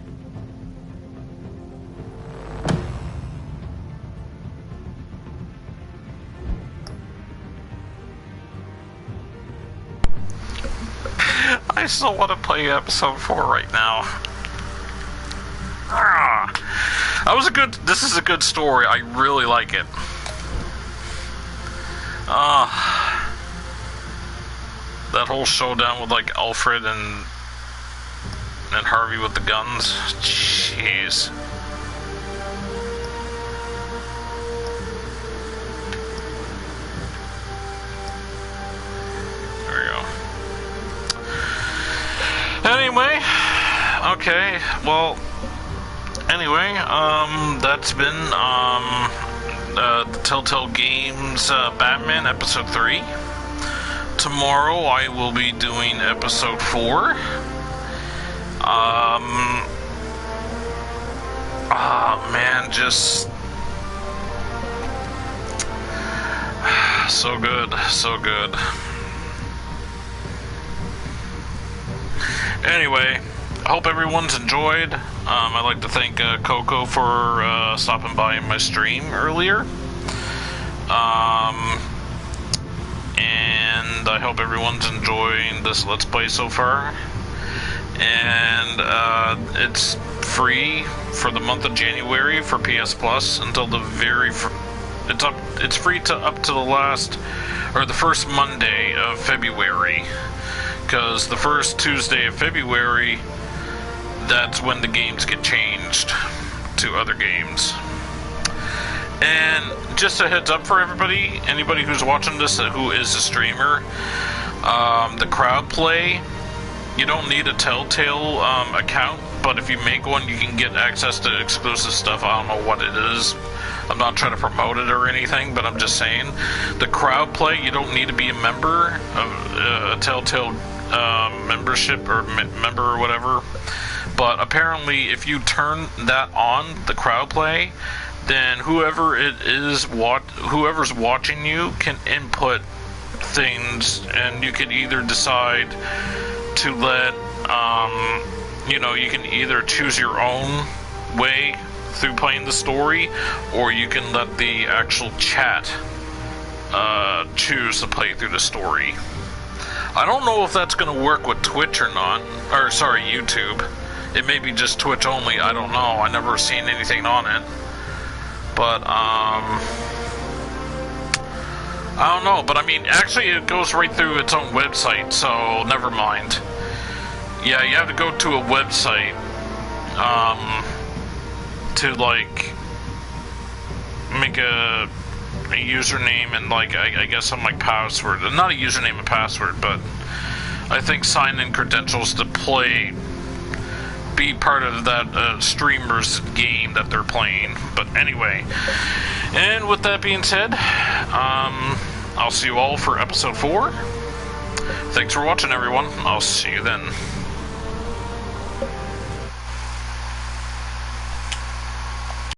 Speaker 10: I still want to play episode 4 right now. This is a good story. I really like it. That whole showdown with, like, Alfred and Harvey with the guns. Jeez. There we go. Anyway, okay, well, anyway, that's been, the Telltale Games, Batman, Episode 3. Tomorrow I will be doing Episode 4. Man, just... so good, so good. Anyway, I hope everyone's enjoyed. I'd like to thank Coco for stopping by in my stream earlier. And I hope everyone's enjoying this Let's Play so far. And it's free for the month of January for PS Plus until the very... It's free to up to the first Monday of February. Because the first Tuesday of February, that's when the games get changed to other games. And just a heads up for everybody, anybody who's watching this who is a streamer, the crowd play, you don't need a Telltale account, but if you make one, you can get access to exclusive stuff. I don't know what it is. I'm not trying to promote it or anything, but I'm just saying. The crowd play, you don't need to be a member of a Telltale membership or member or whatever. But apparently, if you turn that on, the crowd play, then whoever's watching you can input things, and you can either decide to let, you can either choose your own way through playing the story, or you can let the actual chat choose to play through the story. I don't know if that's going to work with Twitch or not, or sorry, YouTube. It may be just Twitch only, I don't know. I never seen anything on it. But, I don't know, but I mean, actually it goes right through its own website, so never mind. Yeah, you have to go to a website, to, like, make a username and, like, I guess some, like, password. Not a username and password, but I think sign-in credentials to be part of that streamer's game that they're playing. But anyway, and with that being said, I'll see you all for episode 4. Thanks for watching, everyone. I'll see you then.